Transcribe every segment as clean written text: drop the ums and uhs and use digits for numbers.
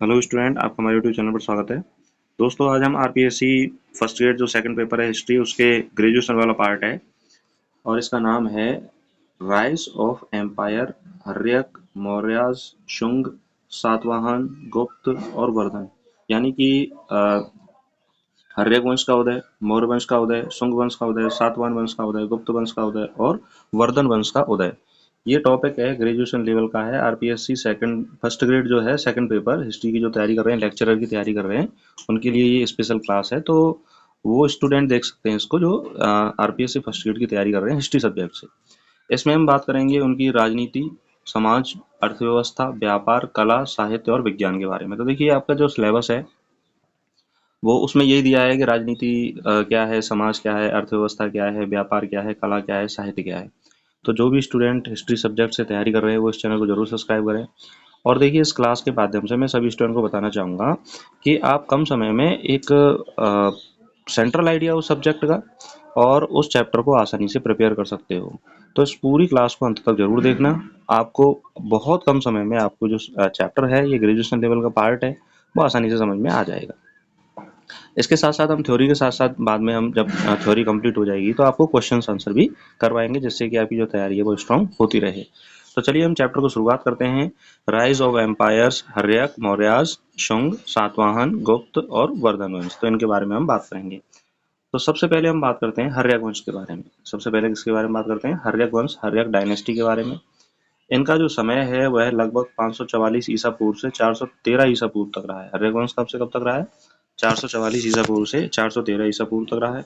Hello student, आपका हमारे YouTube channel पर स्वागत है। दोस्तों, आज हम आरपीएससी फर्स्ट ग्रेड जो सेकंड पेपर है हिस्ट्री, उसके ग्रेजुएशन वाला पार्ट है और इसका नाम है rise of empire, Haryaka, Mauryas, Shunga, Satavahana, Gupta और वर्धन। यानी कि हर्यक वंश का उदय, मौर्य वंश का उदय, शुंग वंश का उदय, सातवाहन वंश का उदय, गुप्त वंश का उदय और वर्धन वंश का उदय। ये टॉपिक है, ग्रेजुएशन लेवल का है। आरपीएससी सेकंड फर्स्ट ग्रेड जो है सेकंड पेपर हिस्ट्री की जो तैयारी कर रहे हैं, लेक्चरर की तैयारी कर रहे हैं, उनके लिए ये स्पेशल क्लास है। तो वो स्टूडेंट देख सकते हैं इसको जो आरपीएससी फर्स्ट ग्रेड की तैयारी कर रहे हैं हिस्ट्री सब्जेक्ट से। इसमें हम बात करेंगे उनकी राजनीति, समाज, अर्थव्यवस्था, व्यापार, कला, साहित्य और विज्ञान के बारे में। तो देखिए, आपका जो सिलेबस है वो उसमें यही दिया है कि राजनीति क्या है, समाज क्या है, अर्थव्यवस्था क्या है, व्यापार क्या है, कला क्या है, साहित्य क्या है। तो जो भी स्टूडेंट हिस्ट्री सब्जेक्ट से तैयारी कर रहे हैं वो इस चैनल को जरूर सब्सक्राइब करें। और देखिए, इस क्लास के माध्यम से मैं सभी स्टूडेंट को बताना चाहूँगा कि आप कम समय में एक सेंट्रल आइडिया उस सब्जेक्ट का और उस चैप्टर को आसानी से प्रिपेयर कर सकते हो। तो इस पूरी क्लास को अंत तक जरूर देखना। आपको बहुत कम समय में आपको जो चैप्टर है, ये ग्रेजुएशन लेवल का पार्ट है, वो आसानी से समझ में आ जाएगा। इसके साथ साथ हम थ्योरी के साथ साथ बाद में हम जब थ्योरी कंप्लीट हो जाएगी तो आपको क्वेश्चन आंसर भी करवाएंगे, जिससे कि आपकी जो तैयारी है वो स्ट्रांग होती रहे। तो चलिए हम चैप्टर को शुरुआत करते हैं। Rise of empires, Haryaka, Mauryas, Shunga, Satavahana, Gupta और वर्धन वंश। तो इनके बारे में हम बात करेंगे। तो सबसे पहले हम बात करते हैं हर्यक वंश के बारे में। सबसे पहले किसके बारे में बात करते हैं? हर्यक वंश, हर्यक डायनेस्टी के बारे में। इनका जो समय है वह लगभग 544 ईसा पूर्व से 413 ईसा पूर्व तक रहा है। हर्यक वंश कब से कब तक रहा है? 444 ईसा पूर्व से 413 ईसा पूर्व तक रहा है।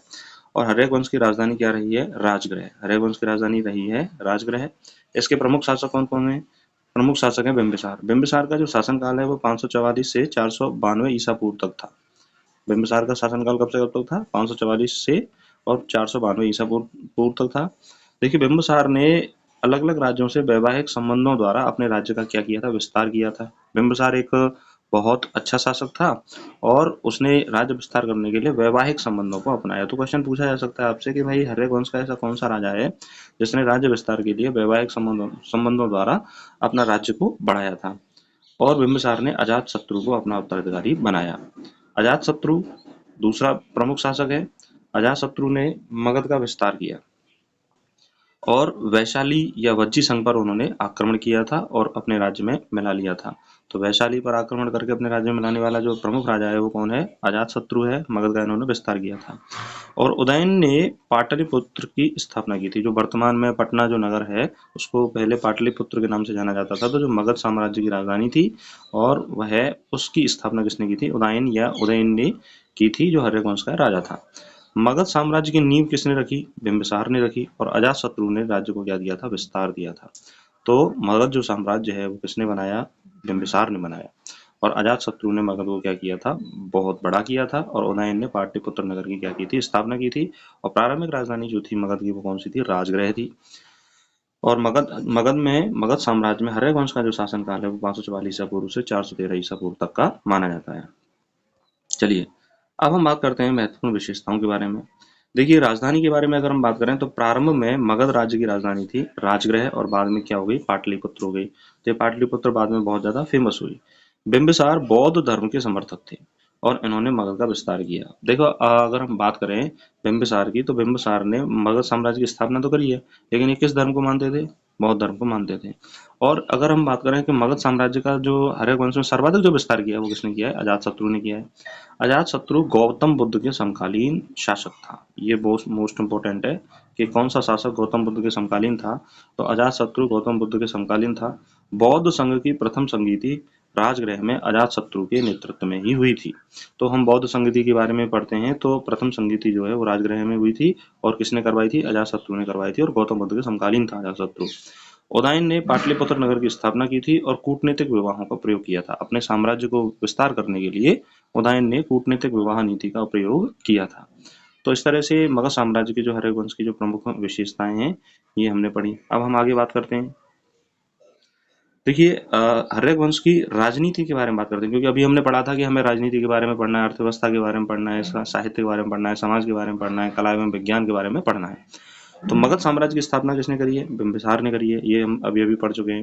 और हर्यक वंश की राजधानी क्या रही है? राजगृह। हर्यक वंश की राजधानी रही है राजगृह। इसके प्रमुख शासक कौन कौन है? प्रमुख शासक है बिंबिसार। बिंबिसार का जो शासनकाल है वो 544 से 492 ईसा पूर्व तक था। बिंबिसार का शासनकाल कब से कब तक था? 544 से और 492 ईसा पूर्व पूर्व तक था। देखिए, बिंबिसार ने अलग अलग राज्यों से वैवाहिक संबंधों द्वारा अपने राज्य का क्या किया था? विस्तार किया था। बिंबिसार एक बहुत अच्छा शासक था और उसने राज्य विस्तार करने के लिए वैवाहिक संबंधों को अपनाया। तो क्वेश्चन पूछा जा सकता है आपसे कि भाई, हर्यक वंश का ऐसा कौन सा राजा है जिसने राज्य विस्तार के लिए वैवाहिक संबंधों द्वारा अपना राज्य को बढ़ाया था? और बिंबिसार ने अजातशत्रु को अपना उत्तराधिकारी बनाया। अजातशत्रु दूसरा प्रमुख शासक है। अजातशत्रु ने मगध का विस्तार किया और वैशाली या वज्जी संघ पर उन्होंने आक्रमण किया था और अपने राज्य में मिला लिया था। तो वैशाली पर आक्रमण करके अपने राज्य में मिलाने वाला जो प्रमुख राजा है वो कौन है? अजातशत्रु है। मगध का इन्होंने विस्तार किया था। और उदयन ने पाटलिपुत्र की स्थापना की थी। जो वर्तमान में पटना जो नगर है, उसको पहले पाटलिपुत्र के नाम से जाना जाता था। तो जो मगध साम्राज्य की राजधानी थी और वह उसकी स्थापना किसने की थी? उदयन या उदयन ने की थी, जो हर्यक वंश का राजा था। मगध साम्राज्य की नींव किसने रखी? बिंबिसार ने रखी। और अजातशत्रु ने राज्य को क्या दिया था? विस्तार दिया था। तो मगध जो साम्राज्य है वो किसने बनाया? बिंबिसार ने बनाया। और अजातशत्रु ने मगध को क्या किया था? बहुत बड़ा किया था। और उदयन ने पाटलिपुत्र नगर की क्या की थी? स्थापना की थी। और प्रारंभिक राजधानी जो थी मगध की वो कौन सी थी? राजगृह थी। और मगध मगध में मगध साम्राज्य में हर्यक वंश का जो शासनकाल है वो 544 ईसा पूर्व से 413 ईसा पूर्व तक का माना जाता है। चलिए, अब हम बात करते हैं महत्वपूर्ण विशेषताओं के बारे में। देखिए, राजधानी के बारे में अगर हम बात करें तो प्रारंभ में मगध राज्य की राजधानी थी राजगृह, और बाद में क्या हो गई? पाटलिपुत्र हो गई। तो ये पाटलिपुत्र बाद में बहुत ज्यादा फेमस हुई। बिंबिसार बौद्ध धर्म के समर्थक थे और इन्होंने मगध का विस्तार किया। देखो, अगर हम बात करें बिंबिसार की, तो बिंबिसार ने मगध साम्राज्य की स्थापना तो करी है, लेकिन ये किस धर्म को मानते थे? बौद्ध धर्म को मानते थे। और अगर हम बात करें कि मगध साम्राज्य का जो हर्यक वंश में सर्वाधिक जो विस्तार किया है वो किसने किया है? अजातशत्रु ने किया है। अजातशत्रु गौतम बुद्ध के समकालीन शासक था। ये मोस्ट इंपोर्टेंट है कि कौन सा शासक गौतम बुद्ध के समकालीन था। तो अजातशत्रु गौतम बुद्ध के समकालीन था। बौद्ध संघ की प्रथम संगीति राजगृह में अजातशत्रु के नेतृत्व में ही हुई थी। तो हम बौद्ध संगीति के बारे में पढ़ते हैं तो प्रथम संगीति जो है वो राजगृह में हुई थी। और किसने करवाई थी? अजातशत्रु ने करवाई थी। और गौतम बुद्ध के समकालीन था अजातशत्रु। उदयन ने पाटलिपुत्र नगर की स्थापना की थी और कूटनीतिक विवाहों का प्रयोग किया था। अपने साम्राज्य को विस्तार करने के लिए उदयन ने कूटनीतिक विवाह नीति का प्रयोग किया था। तो इस तरह से मगध साम्राज्य की जो हर्यक वंश की जो प्रमुख विशेषताएं हैं ये हमने पढ़ी। अब हम आगे बात करते हैं। देखिए, हर्यक वंश की राजनीति के बारे में बात करते हैं, क्योंकि अभी हमने पढ़ा था कि हमें राजनीति के बारे में पढ़ना है, अर्थव्यवस्था के बारे में पढ़ना है, साहित्य के बारे में पढ़ना है, समाज के बारे में पढ़ना है, कला एवं विज्ञान के बारे में पढ़ना है। तो मगध साम्राज्य की स्थापना किसने करी है? बिंबिसार ने करी है। ये हम अभी अभी पढ़ चुके हैं।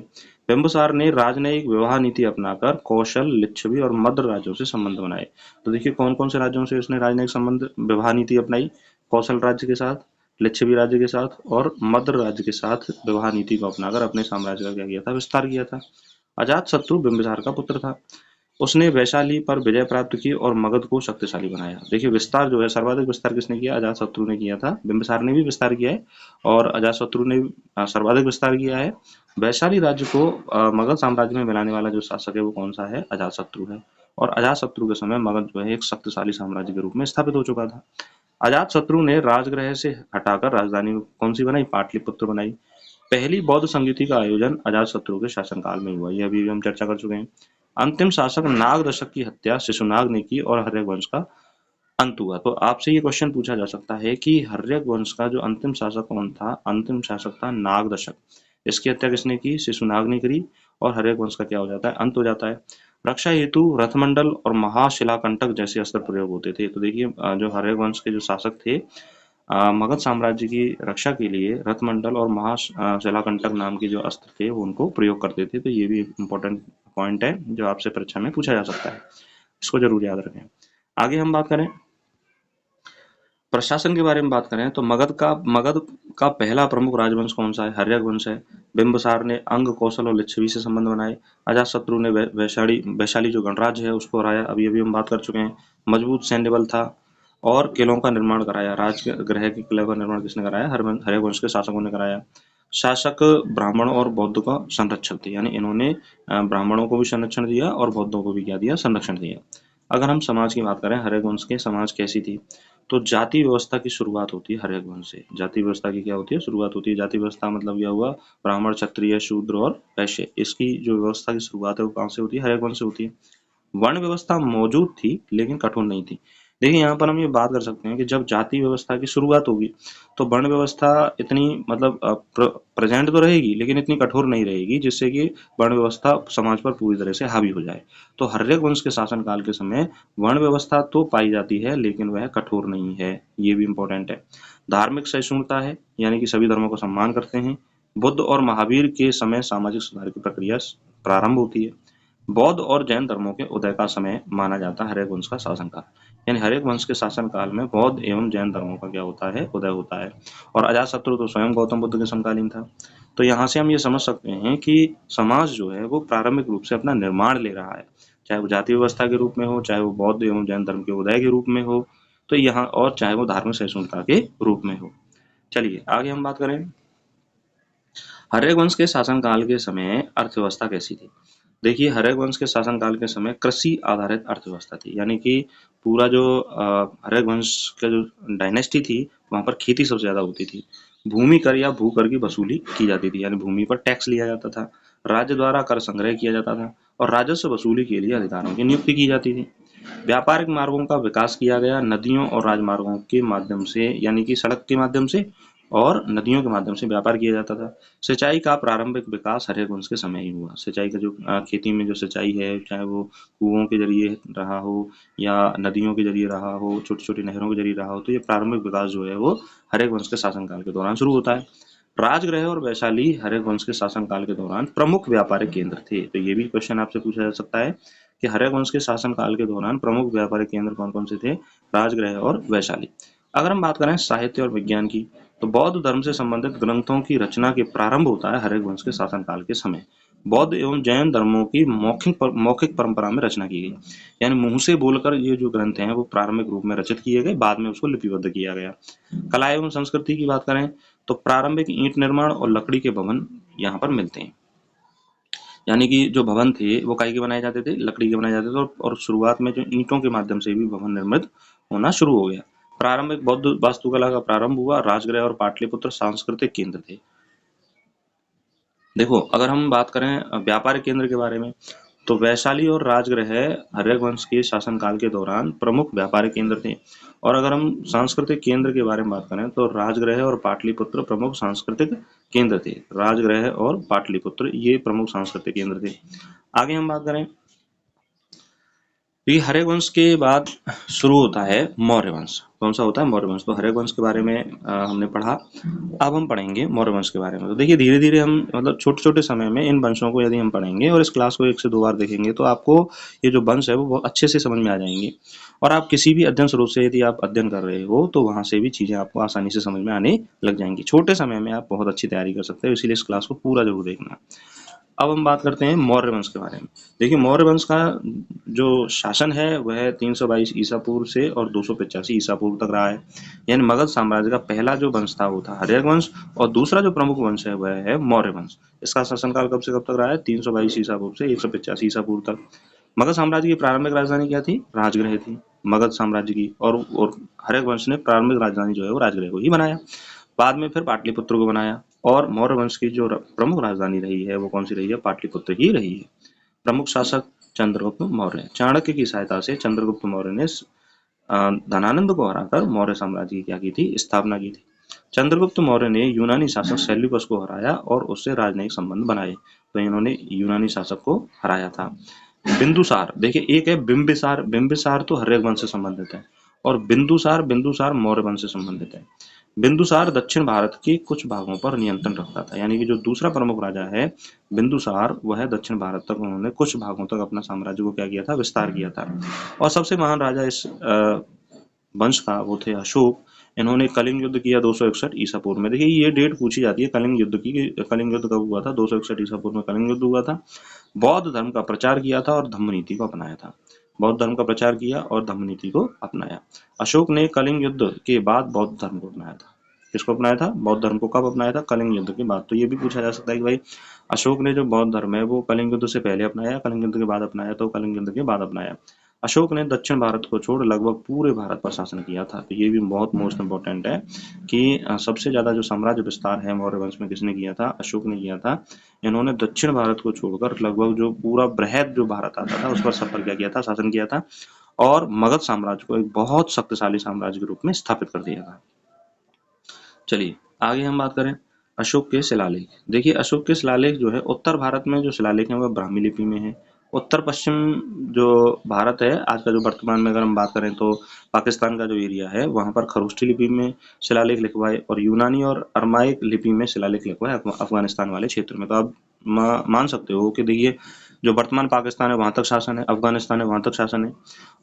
बिंबिसार ने राजनयिक विवाह नीति अपनाकर कौशल, लिच्छवी और मद्र राज्यों से संबंध बनाए। तो देखिए कौन कौन से राज्यों से उसने राजनयिक संबंध विवाह नीति अपनाई? कौशल राज्य के साथ, लिच्छवी राज्य के साथ और मद्र राज्य के साथ विवाह नीति को अपनाकर अपने साम्राज्य का क्या किया था? विस्तार किया था। अजातशत्रु बिंबिसार का पुत्र था। उसने वैशाली पर विजय प्राप्त की और मगध को शक्तिशाली बनाया। देखिए विस्तार जो है, सर्वाधिक विस्तार किसने किया? अजातशत्रु ने किया था। बिंबिसार ने भी विस्तार किया है और अजातशत्रु ने सर्वाधिक विस्तार किया है। वैशाली राज्य को मगध साम्राज्य में मिलाने वाला जो शासक है वो कौन सा है? अजातशत्रु है। और अजातशत्रु के समय मगध जो है एक शक्तिशाली साम्राज्य के रूप में स्थापित हो चुका था। अजातशत्रु ने राजगृह से हटाकर राजधानी कौन सी बनाई? पाटलिपुत्र बनाई। पहली बौद्ध संगीति का आयोजन अजातशत्रु के शासनकाल में हुआ। यह अभी हम चर्चा कर चुके हैं। अंतिम शासक नाग दशक की हत्या शिशुनाग ने की और हर्यक वंश का अंत हुआ। तो आपसे ये क्वेश्चन पूछा जा सकता है कि हर्यक वंश का जो अंतिम शासक कौन था? अंतिम शासक था नाग दशक। इसकी हत्या किसने की? शिशुनाग ने करी और हर्यक वंश का क्या हो जाता है? अंत हो जाता है। रक्षा हेतु रथमंडल और महाशिलाकंटक जैसे अस्त्र प्रयोग होते थे। तो देखिए जो हर्यक वंश के जो शासक थे मगध साम्राज्य की रक्षा के लिए रथमंडल और महाशिलाकंटक नाम के जो अस्त्र थे वो उनको प्रयोग करते थे। तो ये भी इम्पोर्टेंट पॉइंट है जो आपसे परीक्षा में पूछा जा सकता है। इसको जरूर याद रखें। आगे हम बात करें प्रशासन के बारे में बात करें तो मगध का पहला प्रमुख राजवंश कौन सा है? हर्यक वंश है। बिंबिसार ने अंग, कौशल और लिच्छवी से संबंध बनाए। अजातशत्रु ने वैशाली वैशाली जो गणराज्य है उसको हराया। अभी अभी हम बात कर चुके हैं। मजबूत सैन्य बल था और किलों का निर्माण कराया। राजगृह के किले का निर्माण किसने कराया? हर्यक वंश के शासकों ने कराया। शासक ब्राह्मणों और बौद्धों का संरक्षक थे, यानी इन्होंने ब्राह्मणों को भी संरक्षण दिया और बौद्धों को भी क्या दिया? संरक्षण दिया। अगर हम समाज की बात करें हर्यक वंश के समाज कैसी थी? तो जाति व्यवस्था की शुरुआत होती है हर्यक वंश से। जाति व्यवस्था की क्या होती है? शुरुआत होती है। जाति व्यवस्था मतलब क्या हुआ? ब्राह्मण, क्षत्रिय, शूद्र और वैश्य, इसकी जो व्यवस्था की शुरुआत है वो कहाँ से होती है? हर्यक वंश से होती है। वर्ण व्यवस्था मौजूद थी लेकिन कठोर नहीं थी। देखिए यहाँ पर हम ये बात कर सकते हैं कि जब जाति व्यवस्था की शुरुआत होगी तो वर्ण व्यवस्था इतनी मतलब प्रेजेंट तो रहेगी लेकिन इतनी कठोर नहीं रहेगी जिससे कि वर्ण व्यवस्था समाज पर पूरी तरह से हावी हो जाए। तो हर्यक वंश के शासनकाल के समय वर्ण व्यवस्था तो पाई जाती है लेकिन वह कठोर नहीं है। ये भी इम्पोर्टेंट है। धार्मिक सहिष्णुता है, यानी कि सभी धर्मों का सम्मान करते हैं। बुद्ध और महावीर के समय सामाजिक सुधार की प्रक्रिया प्रारंभ होती है। बौद्ध और जैन धर्मों के उदय का समय माना जाता है हर्यक वंश का शासनकाल। यानी हर्यक वंश के शासनकाल में बौद्ध एवं जैन धर्मों का क्या होता है? उदय होता है। और अजातशत्रु तो स्वयं गौतम बुद्ध के समकालीन था। तो यहाँ से हम ये समझ सकते हैं कि समाज जो है वो प्रारंभिक रूप से अपना निर्माण ले रहा है, चाहे वो जाति व्यवस्था के रूप में हो, चाहे वो बौद्ध एवं जैन धर्म के उदय के रूप में हो, तो यहाँ और चाहे वो धार्मिक सहिष्णुता के रूप में हो। चलिए आगे हम बात करें हर्यक वंश के शासनकाल के समय अर्थव्यवस्था कैसी थी? देखिए हर्यक वंश के शासनकाल के समय कृषि आधारित अर्थव्यवस्था थी, यानी कि पूरा जो हर्यक वंश का जो डायनेस्टी थी वहां पर खेती सबसे ज्यादा होती थी। भूमि कर या भू कर की वसूली की जाती थी, यानी भूमि पर टैक्स लिया जाता था। राज्य द्वारा कर संग्रह किया जाता था और राजस्व वसूली के लिए अधिकारियों की नियुक्ति की जाती थी। व्यापारिक मार्गों का विकास किया गया नदियों और राजमार्गों के माध्यम से, यानी कि सड़क के माध्यम से और नदियों के माध्यम से व्यापार किया जाता था। सिंचाई का प्रारंभिक विकास हर्यक वंश के समय ही हुआ। सिंचाई का जो खेती में जो सिंचाई है, चाहे वो कुओं के जरिए रहा हो या नदियों के जरिए रहा हो, छोटी छोटी नहरों के जरिए रहा हो, तो ये प्रारंभिक विकास जो है वो हर्यक वंश के शासनकाल के दौरान शुरू होता है। राजगृह और वैशाली हर्यक वंश के शासनकाल के दौरान प्रमुख व्यापारिक केंद्र थे। तो ये भी क्वेश्चन आपसे पूछा जा सकता है कि हर्यक वंश के शासनकाल के दौरान प्रमुख व्यापारिक केंद्र कौन कौन से थे? राजगृह और वैशाली। अगर हम बात करें साहित्य और विज्ञान की तो बौद्ध धर्म से संबंधित ग्रंथों की रचना के प्रारंभ होता है हर्यक वंश के शासनकाल के समय। बौद्ध एवं जैन धर्मों की मौखिक परंपरा में रचना की गई, यानी मुंह से बोलकर ये जो ग्रंथ हैं वो प्रारंभिक रूप में रचित किए गए, बाद में उसको लिपिबद्ध किया गया। कला एवं संस्कृति की बात करें तो प्रारंभिक ईंट निर्माण और लकड़ी के भवन यहाँ पर मिलते हैं, यानी कि जो भवन थे वो काहे के बनाए जाते थे? लकड़ी के बनाए जाते थे और शुरुआत में जो ईंटों के माध्यम से भी भवन निर्मित होना शुरू हो गया। प्रारंभिक बौद्ध वास्तुकला का प्रारंभ हुआ। राजगृह और पाटलिपुत्र सांस्कृतिक केंद्र थे। देखो अगर हम बात करें व्यापारिक केंद्र के बारे में तो वैशाली और राजगृह हर्यक वंश के शासनकाल के दौरान प्रमुख व्यापारिक केंद्र थे। और अगर हम सांस्कृतिक केंद्र के बारे में बात करें तो राजगृह और पाटलिपुत्र प्रमुख सांस्कृतिक केंद्र थे। राजगृह और पाटलिपुत्र ये प्रमुख सांस्कृतिक केंद्र थे। आगे हम बात करें देखिए हर्यक वंश के बाद शुरू होता है मौर्य वंश। कौन सा होता है? मौर्य वंश। तो हर्यक वंश के बारे में हमने पढ़ा। अब हम पढ़ेंगे मौर्य वंश के बारे में। तो देखिए धीरे धीरे हम मतलब छोटे छोटे समय में इन वंशों को यदि हम पढ़ेंगे और इस क्लास को 1 से 2 बार देखेंगे तो आपको ये जो वंश है वो बहुत अच्छे से समझ में आ जाएंगे। और आप किसी भी अध्ययन स्रोत से यदि आप अध्ययन कर रहे हो तो वहां से भी चीजें आपको आसानी से समझ में आने लग जाएंगी। छोटे समय में आप बहुत अच्छी तैयारी कर सकते हो, इसीलिए इस क्लास को पूरा जरूर देखना। अब हम बात करते हैं मौर्य वंश के बारे में। देखिए मौर्य वंश का जो शासन है वह 322 ईसा पूर्व से और 285 ईसा पूर्व तक रहा है। यानी मगध साम्राज्य का पहला जो वंश था वो था हर्यक वंश, और दूसरा जो प्रमुख वंश है वह है मौर्य वंश। इसका शासनकाल कब से कब तक रहा है? 322 ईसा पूर्व से 185 ईसा पूर्व तक। मगध साम्राज्य की प्रारंभिक राजधानी क्या थी? राजगृह थी मगध साम्राज्य की। और हर्यक वंश ने प्रारंभिक राजधानी जो है वो राजगृह को ही बनाया। बाद में फिर पाटलिपुत्र को बनाया। और मौर्य वंश की जो प्रमुख राजधानी रही है वो कौन सी रही है? पाटलिपुत्र ही रही है। प्रमुख शासक चंद्रगुप्त मौर्य। चाणक्य की सहायता से चंद्रगुप्त मौर्य ने धनानंद को हराकर मौर्य साम्राज्य की क्या की थी? स्थापना की थी। चंद्रगुप्त मौर्य ने यूनानी शासक सेल्यूकस को हराया और उससे राजनयिक संबंध बनाए। तो इन्होंने यूनानी शासक को हराया था। बिंदुसार, देखिए एक है बिंबिसार। बिंबिसार तो हर्यक वंश से संबंधित है, और बिंदुसार बिंदुसार मौर्य वंश से संबंधित है। बिंदुसार दक्षिण भारत के कुछ भागों पर नियंत्रण रखता था। यानी कि जो दूसरा प्रमुख राजा है बिंदुसार, वह दक्षिण भारत तक उन्होंने कुछ भागों तक अपना साम्राज्य को क्या किया था? विस्तार किया था। और सबसे महान राजा इस वंश का वो थे अशोक। इन्होंने कलिंग युद्ध किया 261 ईसा पूर्व में। देखिए ये डेट पूछी जाती है कलिंग युद्ध की कि कलिंग युद्ध कब हुआ था? 261 ईसा पूर्व में कलिंग युद्ध हुआ था। बौद्ध धर्म का प्रचार किया था और धम्म नीति को अपनाया था। बौद्ध धर्म का प्रचार किया और धम्म नीति को अपनाया। अशोक ने कलिंग युद्ध के बाद बौद्ध धर्म को अपनाया था। किसको अपनाया था? बौद्ध धर्म को। कब अपनाया था? कलिंग युद्ध के बाद। तो ये भी पूछा जा सकता है कि भाई अशोक ने जो बौद्ध धर्म है वो कलिंग युद्ध से पहले अपनाया, कलिंग युद्ध के बाद अपनाया? तो कलिंग युद्ध के बाद अपनाया। अशोक ने दक्षिण भारत को छोड़ लगभग पूरे भारत पर शासन किया था। तो ये भी बहुत मोस्ट इम्पोर्टेंट है कि सबसे ज्यादा जो साम्राज्य विस्तार है मौर्य वंश में किसने किया था? अशोक ने किया था। इन्होंने दक्षिण भारत को छोड़कर लगभग जो पूरा बृहद जो भारत आता था उस पर सब पर क्या किया था? शासन किया था। और मगध साम्राज्य को एक बहुत शक्तिशाली साम्राज्य के रूप में स्थापित कर दिया था। चलिए आगे हम बात करें अशोक के शिलालेख। देखिए अशोक के शिलालेख जो है उत्तर भारत में जो शिलालेख है वह ब्राह्मी लिपि में है। उत्तर पश्चिम जो भारत है आज का, जो वर्तमान में अगर हम बात करें तो पाकिस्तान का जो एरिया है वहां पर खरोष्ठी लिपि में शिलालेख लिखवाए, और यूनानी और अरमाइक लिपि में शिलालेख लिखवाए अफगानिस्तान वाले क्षेत्र में। तो आप मान सकते हो कि देखिए जो वर्तमान पाकिस्तान है वहां तक शासन है, अफगानिस्तान है वहां तक शासन है,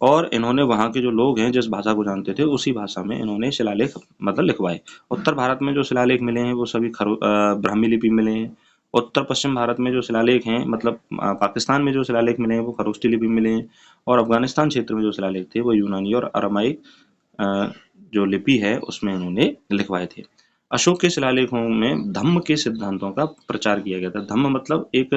और इन्होंने वहां के जो लोग हैं जिस भाषा को जानते थे उसी भाषा में इन्होंने शिलालेख मतलब लिखवाए। उत्तर भारत में जो शिलालेख मिले हैं वो सभी ब्राह्मी लिपि मिले हैं। उत्तर पश्चिम भारत में जो शिलालेख हैं मतलब पाकिस्तान में जो शिलालेख मिले हैं वो खरोष्ठी लिपि में मिले हैं, और अफगानिस्तान क्षेत्र में जो शिलालेख थे वो यूनानी और अरामाइक जो लिपि है उसमें उन्होंने लिखवाए थे। अशोक के शिलालेखों में धम्म के सिद्धांतों का प्रचार किया गया था। धम्म मतलब एक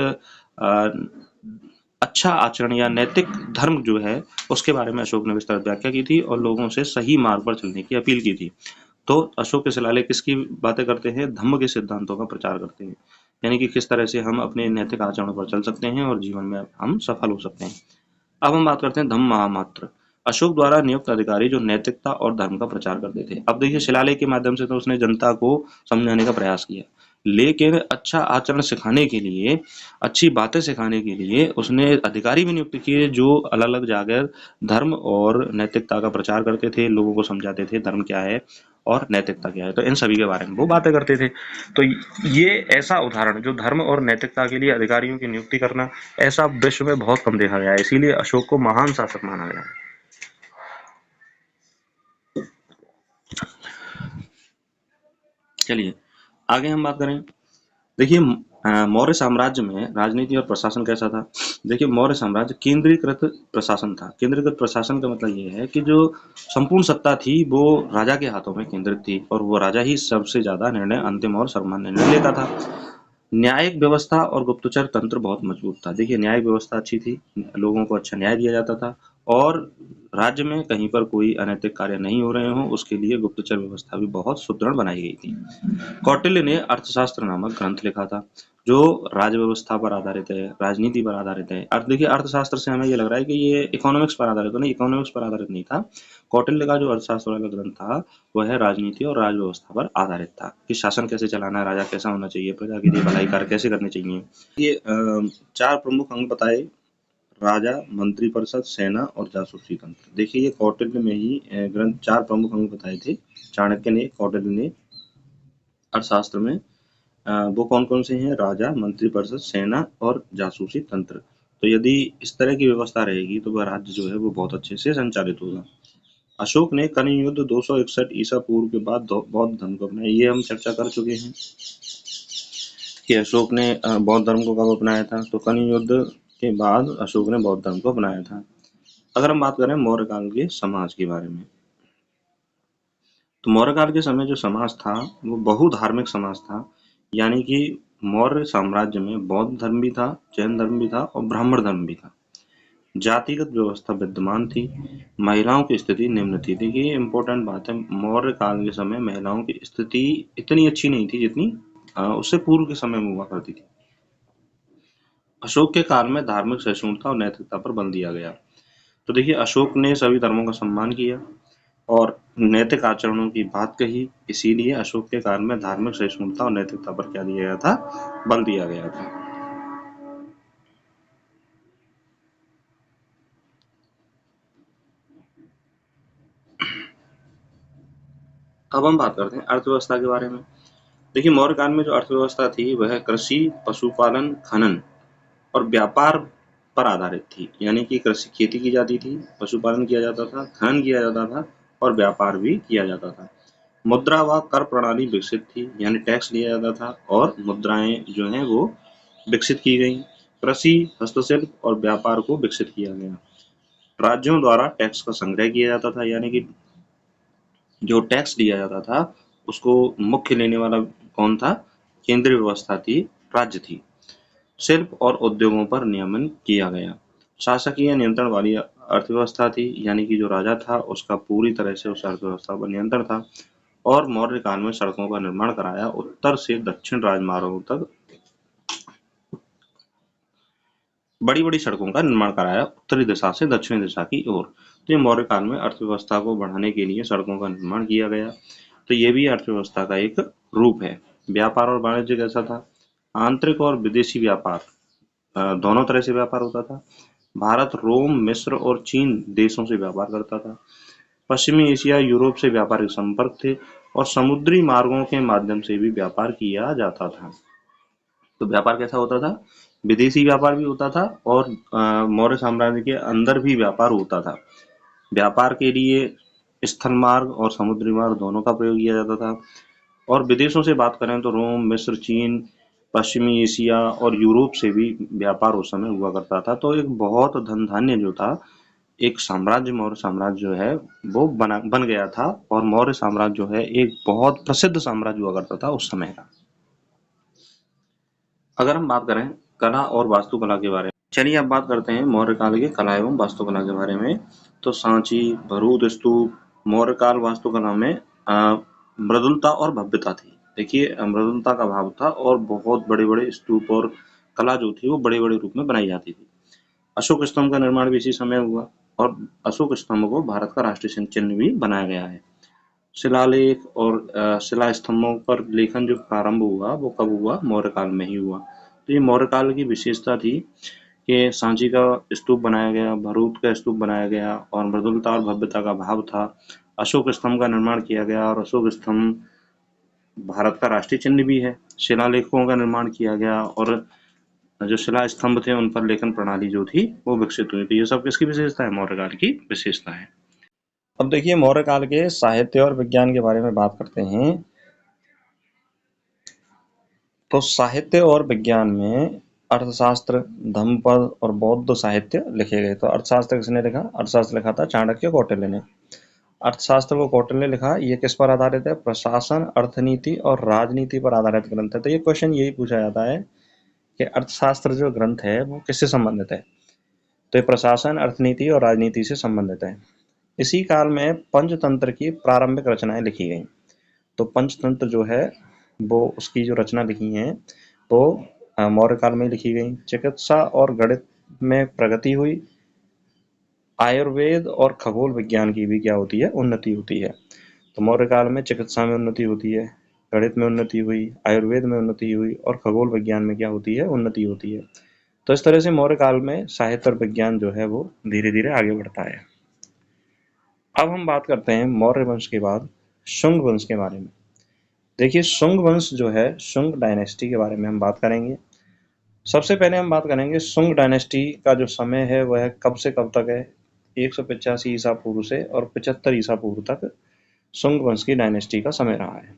अच्छा आचरण या नैतिक धर्म जो है उसके बारे में अशोक ने विस्तारित व्याख्या की थी और लोगों से सही मार्ग पर चलने की अपील की थी। तो अशोक के शिलालेख किसकी बातें करते हैं? धम्म के सिद्धांतों का प्रचार करते हैं, यानी कि किस तरह से हम अपने नैतिक आचरण पर चल सकते हैं और जीवन में हम सफल हो सकते हैं। अब हम बात करते हैं धम्म महामात्र। अशोक द्वारा नियुक्त अधिकारी जो नैतिकता और धर्म का प्रचार करते थे। अब देखिए शिलालेख के माध्यम से तो उसने जनता को समझाने का प्रयास किया, लेकिन अच्छा आचरण सिखाने के लिए, अच्छी बातें सिखाने के लिए उसने अधिकारी भी नियुक्त किए जो अलग अलग जाकर धर्म और नैतिकता का प्रचार करते थे, लोगों को समझाते थे धर्म क्या है और नैतिकता क्या है। तो इन सभी के बारे में वो बातें करते थे। तो ये ऐसा उदाहरण जो धर्म और नैतिकता के लिए अधिकारियों की नियुक्ति करना, ऐसा विश्व में बहुत कम देखा गया है, इसीलिए अशोक को महान शासक माना गया है। चलिए आगे हम बात करें। देखिए मौर्य साम्राज्य में राजनीति और प्रशासन कैसा था? देखिए मौर्य साम्राज्य केंद्रीकृत प्रशासन था। केंद्रीकृत प्रशासन का मतलब ये है कि जो संपूर्ण सत्ता थी वो राजा के हाथों में केंद्रित थी, और वो राजा ही सबसे ज्यादा निर्णय, अंतिम और सर्वमान्य निर्णय लेता था। न्यायिक व्यवस्था और गुप्तचर तंत्र बहुत मजबूत था। देखिए न्यायिक व्यवस्था अच्छी थी, लोगों को अच्छा न्याय दिया जाता था, और राज्य में कहीं पर कोई अनैतिक कार्य नहीं हो रहे हों उसके लिए गुप्तचर व्यवस्था भी बहुत सुदृढ़ बनाई गई थी। कौटिल्य ने अर्थशास्त्र नामक ग्रंथ लिखा था जो राज्य व्यवस्था पर आधारित है, राजनीति पर आधारित है। अर्थ देखिए अर्थशास्त्र से हमें ये लग रहा है कि ये इकोनॉमिक्स पर आधारित, तो नहीं, इकोनॉमिक्स पर आधारित नहीं था। कौटिल्य का जो अर्थशास्त्र वाला ग्रंथ था वह राजनीति और राज व्यवस्था पर आधारित था कि शासन कैसे चलाना है, राजा कैसा होना चाहिए, प्रजा के लिए भलाई कार्य कैसे करने चाहिए। ये चार प्रमुख अंग बताए राजा, मंत्रिपरिषद, सेना और जासूसी तंत्र। देखिए ये कौटिल्य में ही ग्रंथ 4 प्रमुख अंग बताए थे चाणक्य ने, कौटिल्य ने अर्थशास्त्र में। वो कौन कौन से हैं? राजा, मंत्रिपरिषद, सेना और जासूसी तंत्र। तो यदि इस तरह की व्यवस्था रहेगी तो वह राज्य जो है वो बहुत अच्छे से संचालित होगा। अशोक ने कलिंग युद्ध 261 ईसा पूर्व के बाद बौद्ध धर्म को अपनाया। ये हम चर्चा कर चुके हैं कि अशोक ने बौद्ध धर्म को कब अपनाया था। तो कलिंग युद्ध के बाद अशोक ने बौद्ध धर्म को अपनाया था। अगर हम बात करें मौर्य काल के समाज के बारे में, तो मौर्य काल के समय जो समाज था वो बहुधार्मिक समाज था। यानी कि मौर्य साम्राज्य में बौद्ध धर्म भी था, जैन धर्म भी था और ब्राह्मण धर्म भी था। जातिगत व्यवस्था विद्यमान थी। महिलाओं की स्थिति निम्न थी। देखिए ये इम्पोर्टेंट बात है, मौर्य काल के समय महिलाओं की स्थिति इतनी अच्छी नहीं थी जितनी उससे पूर्व के समय में हुआ करती थी। अशोक के काल में धार्मिक सहिष्णुता और नैतिकता पर बल दिया गया। तो देखिए अशोक ने सभी धर्मों का सम्मान किया और नैतिक आचरणों की बात कही, इसीलिए अशोक के काल में धार्मिक सहिष्णुता और नैतिकता पर क्या दिया गया था? बल दिया गया था। अब हम बात करते हैं अर्थव्यवस्था के बारे में। देखिए मौर्य काल में जो अर्थव्यवस्था थी वह कृषि, पशुपालन, खनन और व्यापार पर आधारित थी। यानी कि कृषि खेती की जाती थी, पशुपालन किया जाता था, खनन किया जाता था और व्यापार भी किया जाता था। मुद्रा व कर प्रणाली विकसित थी, यानी टैक्स लिया जाता था और मुद्राएं जो हैं वो विकसित की गई। कृषि, हस्तशिल्प और व्यापार को विकसित किया गया। राज्यों द्वारा टैक्स का संग्रह किया जाता था, यानी कि जो टैक्स दिया जाता था उसको मुख्य लेने वाला कौन था? केंद्रीय व्यवस्था थी, राज्य थी। शिल्प और उद्योगों पर नियमन किया गया। शासकीय नियंत्रण वाली अर्थव्यवस्था थी, यानी कि जो राजा था उसका पूरी तरह से उस अर्थव्यवस्था पर नियंत्रण था। और मौर्य काल में सड़कों का निर्माण कराया। उत्तर से दक्षिण राजमार्गों तक बड़ी बड़ी सड़कों का निर्माण कराया, उत्तरी दिशा से दक्षिणी दिशा की ओर। तो ये मौर्य काल में अर्थव्यवस्था को बढ़ाने के लिए सड़कों का निर्माण किया गया। तो ये भी अर्थव्यवस्था का एक रूप है। व्यापार और वाणिज्य कैसा था? आंतरिक और विदेशी व्यापार दोनों तरह से व्यापार होता था। भारत रोम, मिस्र और चीन देशों से व्यापार करता था। पश्चिमी एशिया, यूरोप से व्यापारिक संपर्क थे और समुद्री मार्गों के माध्यम से भी व्यापार किया जाता था। तो व्यापार कैसा होता था? विदेशी व्यापार भी होता था और मौर्य साम्राज्य के अंदर भी व्यापार होता था। व्यापार के लिए स्थल मार्ग और समुद्री मार्ग दोनों का प्रयोग किया जाता था। और विदेशों से बात करें तो रोम, मिस्र, चीन, पश्चिमी एशिया और यूरोप से भी व्यापार उस समय हुआ करता था। तो एक बहुत धन धान्य जो था, एक साम्राज्य मौर्य साम्राज्य जो है वो बन गया था। और मौर्य साम्राज्य जो है एक बहुत प्रसिद्ध साम्राज्य हुआ करता था उस समय का। अगर हम बात करें कला और वास्तुकला के बारे में, चलिए अब बात करते हैं मौर्य काल के कला एवं वास्तुकला के बारे में। तो सांची, भरूच स्तूप, मौर्य काल वास्तुकला में मृदुलता और भव्यता थी। देखिए मृदुलता का भाव था और बहुत बड़े बड़े स्तूप और कला जो थी वो बड़े बड़े रूप में बनाई जाती थी। अशोक स्तंभ का निर्माण भी इसी समय हुआ और अशोक स्तंभ को भारत का राष्ट्रीय चिन्ह भी बनाया गया है। शिलालेख और शिला स्तंभों पर लेखन जो प्रारंभ हुआ वो कब हुआ? मौर्य काल में ही हुआ। तो ये मौर्य काल की विशेषता थी कि सांची का स्तूप बनाया गया, भरूच का स्तूप बनाया गया और मृदुलता और भव्यता का भाव था। अशोक स्तंभ का निर्माण किया गया और अशोक स्तंभ भारत का राष्ट्रीय चिन्ह भी है। शिलालेखों का निर्माण किया गया और जो शिला स्तंभ थे उन पर लेखन प्रणाली जो थी वो विकसित हुई थी। ये सब किसकी विशेषता है? मौर्य काल की विशेषता है। अब देखिए मौर्य काल के साहित्य और विज्ञान के बारे में बात करते हैं। तो साहित्य और विज्ञान में अर्थशास्त्र, धम्मपद और बौद्ध साहित्य लिखे गए। तो अर्थशास्त्र किसने लिखा? अर्थशास्त्र लिखा था चाणक्य, कौटिल्य ने। अर्थशास्त्र को कौटिल्य ने लिखा। ये किस पर आधारित है? प्रशासन, अर्थनीति और राजनीति पर आधारित ग्रंथ है। तो ये क्वेश्चन यही पूछा जाता है कि अर्थशास्त्र जो ग्रंथ है वो किससे संबंधित है? तो ये प्रशासन, अर्थनीति और राजनीति से संबंधित है। इसी काल में पंचतंत्र की प्रारंभिक रचनाएं लिखी गई। तो पंचतंत्र जो है वो उसकी जो रचना लिखी है वो मौर्य काल में लिखी गई। चिकित्सा और गणित में प्रगति हुई। आयुर्वेद और खगोल विज्ञान की भी क्या होती है? उन्नति होती है। तो मौर्य काल में चिकित्सा में उन्नति होती है, गणित में उन्नति हुई, आयुर्वेद में उन्नति हुई और खगोल विज्ञान में क्या होती है? उन्नति होती है। तो इस तरह से मौर्य काल में साहित्य और विज्ञान जो है वो धीरे धीरे आगे बढ़ता है। अब हम बात करते हैं मौर्य वंश के बाद शुंग वंश के बारे में। देखिए शुंग वंश जो है, शुंग डायनेस्टी के बारे में हम बात करेंगे। सबसे पहले हम बात करेंगे शुंग डायनेस्टी का जो समय है वह कब से कब तक है। 185 ईसा पूर्व से और 75 ईसा पूर्व तक शुंग वंश की डायनेस्टी का समय रहा है।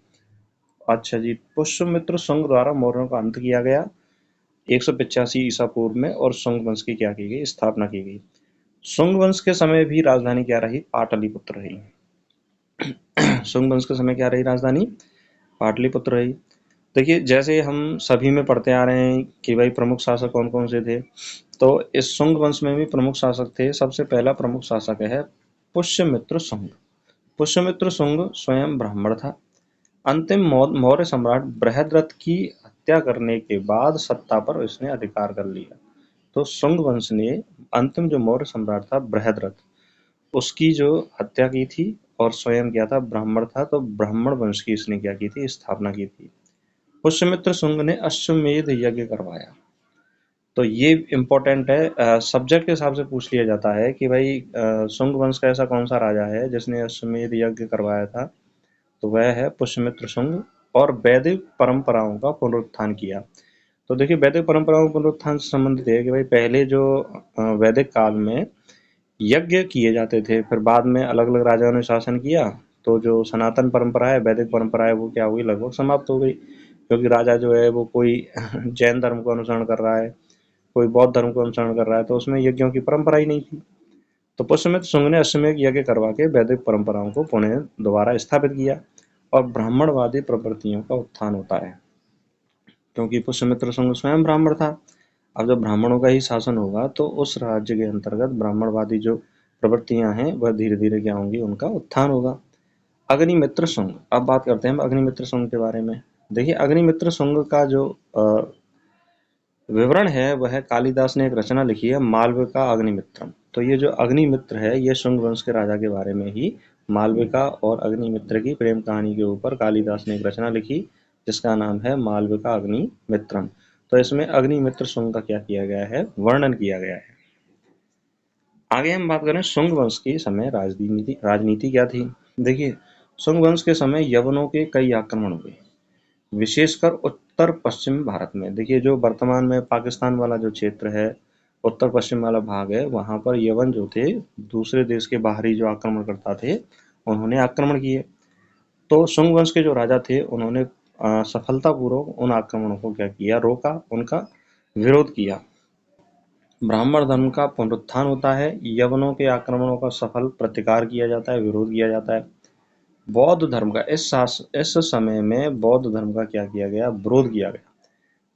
अच्छा जी, पुष्यमित्र शुंग द्वारा मौर्यों का अंत किया गया 185 ईसा पूर्व में, और शुंग वंश की क्या की गई, स्थापना की गई। शुंग वंश के समय भी राजधानी क्या रही, पाटलिपुत्र रही। शुंग वंश के समय क्या रही राजधानी, पाटलिपुत्र रही। देखिए जैसे हम सभी में पढ़ते आ रहे हैं कि भाई प्रमुख शासक कौन कौन से थे, तो इस शुंग वंश में भी प्रमुख शासक थे। सबसे पहला प्रमुख शासक है पुष्यमित्र शुंग। पुष्यमित्र शुंग स्वयं ब्राह्मण था। अंतिम मौर्य सम्राट बृहद्रथ की हत्या करने के बाद सत्ता पर इसने अधिकार कर लिया। तो शुंग वंश ने अंतिम जो मौर्य सम्राट था बृहद्रथ, उसकी जो हत्या की थी, और स्वयं क्या था, ब्राह्मण था। तो ब्राह्मण वंश की इसने क्या की थी, स्थापना की थी। पुष्यमित्र शुंग ने अश्वमेध यज्ञ करवाया। तो ये इम्पोर्टेंट है, सब्जेक्ट के हिसाब से पूछ लिया जाता है कि भाई शुंग वंश का ऐसा कौन सा राजा है जिसने अश्वमेध यज्ञ करवाया था। तो वह है पुष्यमित्र शुंग, और वैदिक परंपराओं का पुनरुत्थान किया। तो देखिए वैदिक परंपराओं के पुनरुत्थान से संबंधित है कि भाई पहले जो वैदिक काल में यज्ञ किए जाते थे, फिर बाद में अलग अलग राजाओं ने शासन किया, तो जो सनातन परंपरा है, वैदिक परंपरा है, वो क्या हुई, लगभग समाप्त हो गई। क्योंकि राजा जो है वो कोई जैन धर्म को अनुसरण कर रहा है, कोई बौद्ध धर्म को अनुसरण कर रहा है, तो उसमें यज्ञों की परंपरा ही नहीं थी। तो पुष्यमित्र शुंग ने अश्वमेध यज्ञ करवा के वैदिक परंपराओं को पुनः दोबारा स्थापित किया, और ब्राह्मणवादी प्रवृत्तियों का उत्थान होता है। क्योंकि पुष्यमित्र शुंग स्वयं ब्राह्मण था, अब जब ब्राह्मणों का ही शासन होगा तो उस राज्य के अंतर्गत ब्राह्मणवादी जो प्रवृत्तियां हैं वह धीरे धीरे क्या होंगी, उनका उत्थान होगा। अग्निमित्र शुंग, अब बात करते हैं हम अग्निमित्र शुंग के बारे में। देखिए अग्निमित्र शुंग का जो विवरण है वह कालिदास ने एक रचना लिखी है, मालविका अग्निमित्रम। तो ये जो अग्निमित्र है ये शुंग वंश के राजा के बारे में ही, मालविका और अग्निमित्र की प्रेम कहानी के ऊपर कालिदास ने एक रचना लिखी जिसका नाम है मालविका अग्निमित्रम। तो इसमें अग्निमित्र शुंग का क्या किया गया है, वर्णन किया गया है। आगे हम बात करें शुंग वंश के समय राजनीति राजनीति क्या थी। देखिए शुंग वंश के समय यवनों के कई आक्रमण हुए, विशेषकर उत्तर पश्चिम भारत में। देखिए जो वर्तमान में पाकिस्तान वाला जो क्षेत्र है, उत्तर पश्चिम वाला भाग है, वहां पर यवन जो थे, दूसरे देश के बाहरी जो आक्रमणकर्ता थे, उन्होंने आक्रमण किए। तो शुंग वंश के जो राजा थे उन्होंने सफलतापूर्वक उन आक्रमणों को क्या किया, रोका, उनका विरोध किया। ब्राह्मण धर्म का पुनरुत्थान होता है, यवनों के आक्रमणों का सफल प्रतिकार किया जाता है, विरोध किया जाता है। बौद्ध धर्म का इस समय में बौद्ध धर्म का क्या किया गया, विरोध किया गया।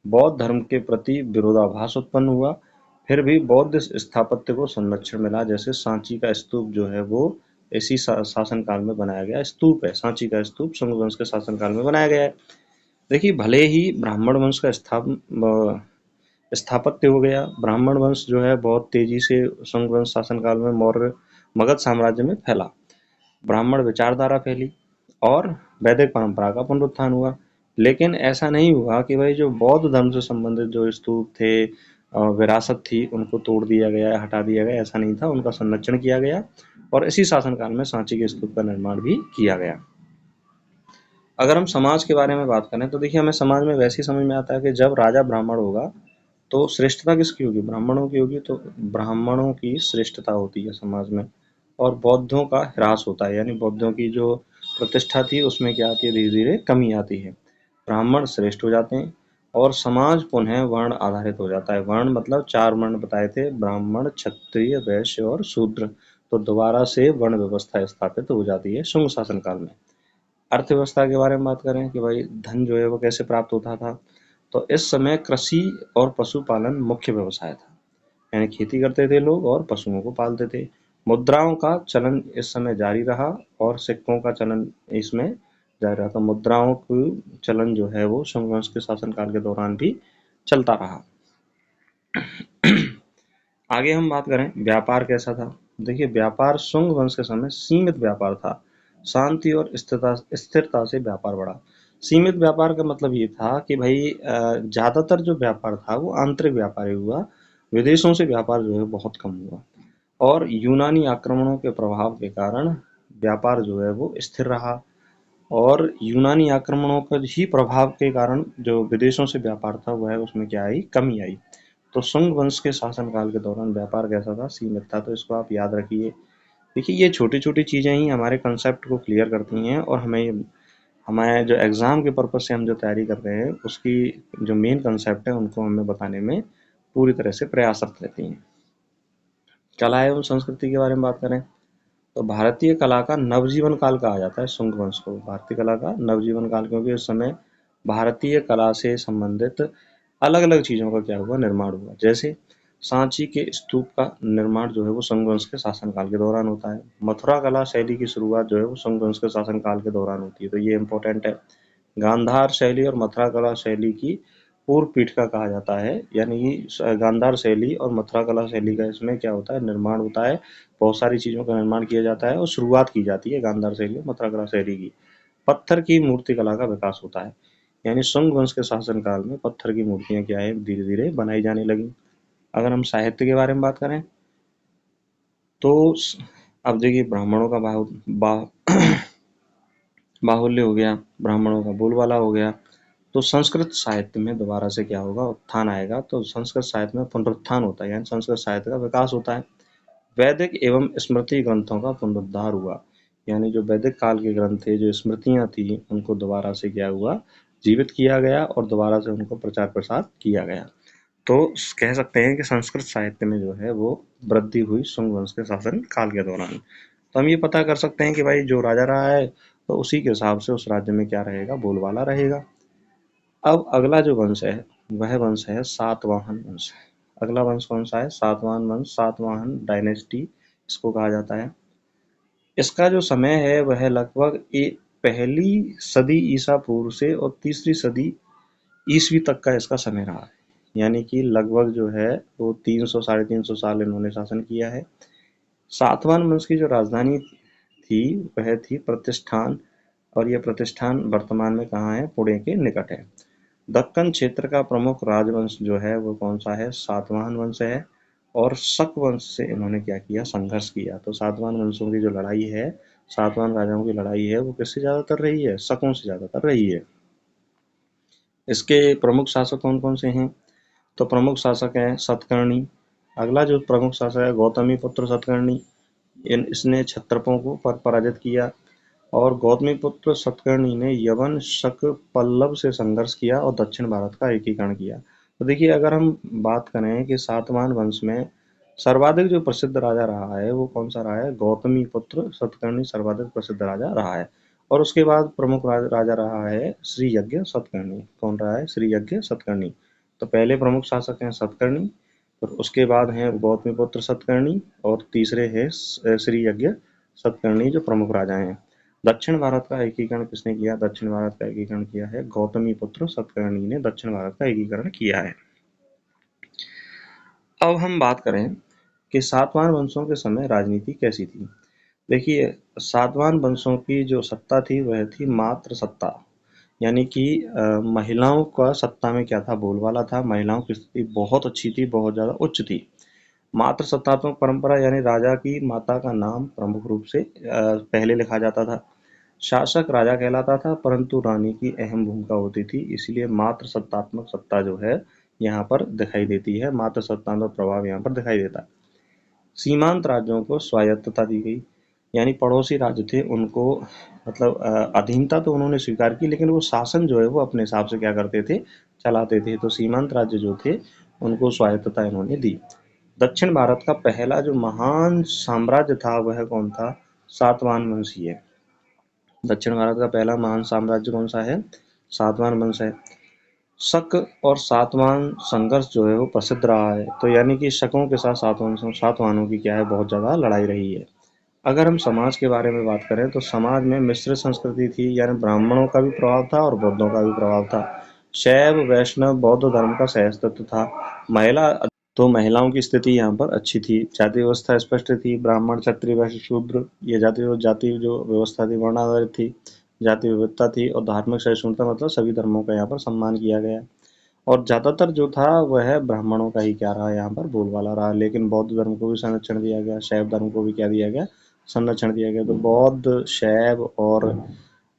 बौद्ध धर्म के प्रति विरोधाभास उत्पन्न हुआ, फिर भी बौद्ध स्थापत्य को संरक्षण मिला। जैसे सांची का स्तूप जो है वो इसी शासन काल में बनाया गया स्तूप है, सांची का स्तूप शुंग वंश के शासन काल में बनाया गया है। देखिए भले ही ब्राह्मण वंश का स्थापत्य हो गया, ब्राह्मण वंश जो है बहुत तेजी से शुंग वंश शासन काल में मौर्य मगध साम्राज्य में फैला, ब्राह्मण विचारधारा फैली, और वैदिक परंपरा का पुनरुत्थान हुआ। लेकिन ऐसा नहीं हुआ कि भाई जो बौद्ध धर्म से संबंधित जो स्तूप थे, विरासत थी, उनको तोड़ दिया गया, हटा दिया गया, ऐसा नहीं था। उनका संरक्षण किया गया, और इसी शासनकाल में सांची के स्तूप का निर्माण भी किया गया। अगर हम समाज के बारे में बात करें तो देखिए हमें समाज में वैसे ही समझ में आता है कि जब राजा ब्राह्मण होगा तो श्रेष्ठता किसकी होगी, ब्राह्मणों की होगी। तो ब्राह्मणों की श्रेष्ठता होती है समाज में, और बौद्धों का ह्रास होता है, यानी बौद्धों की जो प्रतिष्ठा थी उसमें क्या आती है, धीरे धीरे कमी आती है। ब्राह्मण श्रेष्ठ हो जाते हैं, और समाज पुनः वर्ण आधारित हो जाता है। वर्ण मतलब 4 वर्ण बताए थे, ब्राह्मण, क्षत्रिय, वैश्य और शूद्र। तो दोबारा से वर्ण व्यवस्था स्थापित हो जाती है शुंग शासन काल में। अर्थव्यवस्था के बारे में बात करें कि भाई धन जो है वो कैसे प्राप्त होता था, तो इस समय कृषि और पशुपालन मुख्य व्यवसाय था, यानी खेती करते थे लोग और पशुओं को पालते थे। मुद्राओं का चलन इस समय जारी रहा, और सिक्कों का चलन इसमें जारी रहा। तो मुद्राओं का चलन जो है वो शुंग वंश के शासनकाल के दौरान भी चलता रहा। आगे हम बात करें व्यापार कैसा था। देखिए व्यापार शुंग वंश के समय सीमित व्यापार था, शांति और स्थिरता से व्यापार बढ़ा। सीमित व्यापार का मतलब ये था कि भाई ज्यादातर जो व्यापार था वो आंतरिक व्यापार ही हुआ, विदेशों से व्यापार जो है बहुत कम हुआ, और यूनानी आक्रमणों के प्रभाव के कारण व्यापार जो है वो स्थिर रहा, और यूनानी आक्रमणों का ही प्रभाव के कारण जो विदेशों से व्यापार था वह उसमें क्या आई, कमी आई। तो शुंग वंश के शासनकाल के दौरान व्यापार कैसा था, सीमित था। तो इसको आप याद रखिए। देखिए ये छोटी छोटी चीजें ही हमारे कंसेप्ट को क्लियर करती हैं, और हमें जो एग्जाम के पर्पज से हम जो तैयारी कर रहे हैं उसकी जो मेन कंसेप्ट है उनको हमें बताने में पूरी तरह से प्रयासरत रहती हैं। कला एवं संस्कृति के बारे में बात करें तो भारतीय कला का नवजीवन काल कहा जाता है शुंग वंश को, भारतीय कला का नवजीवन काल, क्योंकि उस समय भारतीय कला से संबंधित अलग अलग चीजों का क्या हुआ, निर्माण हुआ। जैसे सांची के स्तूप का निर्माण जो है वो शुंग वंश के शासनकाल के दौरान होता है। मथुरा कला शैली की शुरुआत जो है वो शुंग वंश के शासनकाल के दौरान होती है, तो ये इंपॉर्टेंट है। गांधार शैली और मथुरा कला शैली की पूर्व पीठिका कहा जाता है, यानी कि गांधार शैली और मथुरा कला शैली का इसमें क्या होता है, निर्माण होता है। बहुत सारी चीजों का निर्माण किया जाता है और शुरुआत की जाती है गांधार शैली और मथुरा कला शैली की। पत्थर की मूर्ति कला का विकास होता है, यानी शुंग वंश के शासनकाल में पत्थर की मूर्तियां क्या है, धीरे धीरे बनाई जाने लगी। अगर हम साहित्य के बारे में बात करें तो अब देखिए ब्राह्मणों का बाहुल्य हो गया, ब्राह्मणों का बोलबाला हो गया, तो संस्कृत साहित्य में दोबारा से क्या होगा, उत्थान आएगा। तो संस्कृत साहित्य में पुनरुत्थान होता है, यानी संस्कृत साहित्य का विकास होता है। वैदिक एवं स्मृति ग्रंथों का पुनरुद्धार हुआ, यानी जो वैदिक काल के ग्रंथ थे, जो स्मृतियां थी, उनको दोबारा से क्या हुआ, जीवित किया गया और दोबारा से उनको प्रचार प्रसार किया गया। तो कह सकते हैं कि संस्कृत साहित्य में जो है वो वृद्धि हुई शुंग वंश के शासन काल के दौरान। तो हम ये पता कर सकते हैं कि भाई जो राजा रहा है तो उसी के हिसाब से उस राज्य में क्या रहेगा, बोलबाला रहेगा। अब अगला जो वंश है वह वंश है सातवाहन वंश। अगला वंश कौन सा है, सातवाहन वंश, सातवाहन डायनेस्टी इसको कहा जाता है। इसका जो समय है वह लगभग पहली सदी ईसा पूर्व से और तीसरी सदी ईसवी तक का इसका समय रहा है, यानी कि लगभग जो है वो 300 साढ़े 300 साल इन्होंने शासन किया है। सातवाहन वंश की जो राजधानी थी वह थी प्रतिष्ठान, और यह प्रतिष्ठान वर्तमान में कहाँ है, पुणे के निकट है। दक्कन क्षेत्र का प्रमुख राजवंश जो है वो कौन सा है, सातवाहन वंश है। और शक वंश से इन्होंने क्या किया, संघर्ष किया। तो सातवाहन वंशों की जो लड़ाई है, सातवाहन राजाओं की लड़ाई है, वो किससे ज्यादातर रही है, शकों से ज्यादातर रही है। इसके प्रमुख शासक कौन कौन से हैं, तो प्रमुख शासक हैं सतकर्णी। अगला जो प्रमुख शासक है गौतमी पुत्र सतकर्णी, इसने क्षत्रपों को पराजित किया। और गौतमी पुत्र सतकर्णी ने यवन शक पल्लव से संघर्ष किया और दक्षिण भारत का एकीकरण किया। तो देखिए अगर हम बात करें कि सातवाहन वंश में सर्वाधिक जो प्रसिद्ध राजा रहा है वो कौन सा रहा है, गौतमी पुत्र सतकर्णी सर्वाधिक प्रसिद्ध राजा रहा है। और उसके बाद प्रमुख राजा रहा है श्री यज्ञ सतकर्णी। कौन रहा है, श्री यज्ञ सतकर्णी। तो पहले प्रमुख शासक हैं सतकर्णी, और उसके बाद हैं गौतमीपुत्र सतकर्णी, और तीसरे हैं श्री यज्ञ सतकर्णी जो प्रमुख राजा हैं। दक्षिण भारत का एकीकरण किसने किया, दक्षिण भारत का एकीकरण किया है गौतमीपुत्र सतकर्णी ने, दक्षिण भारत का एकीकरण किया है। अब हम बात करें कि सातवाहन वंशों के समय राजनीति कैसी थी। देखिए सातवाहन वंशों की जो सत्ता थी वह थी मात्र सत्ता, यानी कि महिलाओं का सत्ता में क्या था, बोलबाला था। महिलाओं की स्थिति बहुत अच्छी थी, बहुत ज्यादा उच्च थी। मात्र सत्तात्मक परंपरा, यानी राजा की माता का नाम प्रमुख रूप से पहले लिखा जाता था। शासक राजा कहलाता था, परंतु रानी की अहम भूमिका होती थी, इसलिए मात्र सत्तात्मक सत्ता जो है यहाँ पर दिखाई देती है, मात्र सत्तात्मक प्रभाव यहाँ पर दिखाई देता है। सीमांत राज्यों को स्वायत्तता दी गई, यानी पड़ोसी राज्य थे उनको मतलब अधीनता तो उन्होंने स्वीकार की, लेकिन वो शासन जो है वो अपने हिसाब से क्या करते थे, चलाते थे। तो सीमांत राज्य जो थे उनको स्वायत्तता इन्होंने दी। दक्षिण भारत का पहला जो महान साम्राज्य था वह कौन था, सातवाहन वंशीय। दक्षिण भारत का पहला महान साम्राज्य कौन सा है, सातवाहन वंश है। शक और सातवाहन संघर्ष जो है वो प्रसिद्ध रहा है, तो यानी कि शकों के साथ सातवाहनों की क्या है, बहुत ज्यादा लड़ाई रही है। अगर हम समाज के बारे में बात करें तो समाज में मिश्रित संस्कृति थी, यानी ब्राह्मणों का भी प्रभाव था और बौद्धों का भी प्रभाव था। शैव वैष्णव बौद्ध धर्म का सहअस्तित्व था। महिला तो महिलाओं की स्थिति यहाँ पर अच्छी थी। जाति व्यवस्था स्पष्ट थी, ब्राह्मण क्षत्रिय वैश्य शूद्र, ये जाति जो व्यवस्था थी वर्ण आधारित थी। जाति विविधता थी और धार्मिक सहिष्णुता, मतलब सभी धर्मों का यहाँ पर सम्मान किया गया। और ज़्यादातर जो था वह ब्राह्मणों का ही क्या रहा, यहाँ पर बोलबाला रहा। लेकिन बौद्ध धर्म को भी संरक्षण दिया गया, शैव धर्म को भी क्या दिया गया, संरक्षण दिया गया। तो बौद्ध, शैव और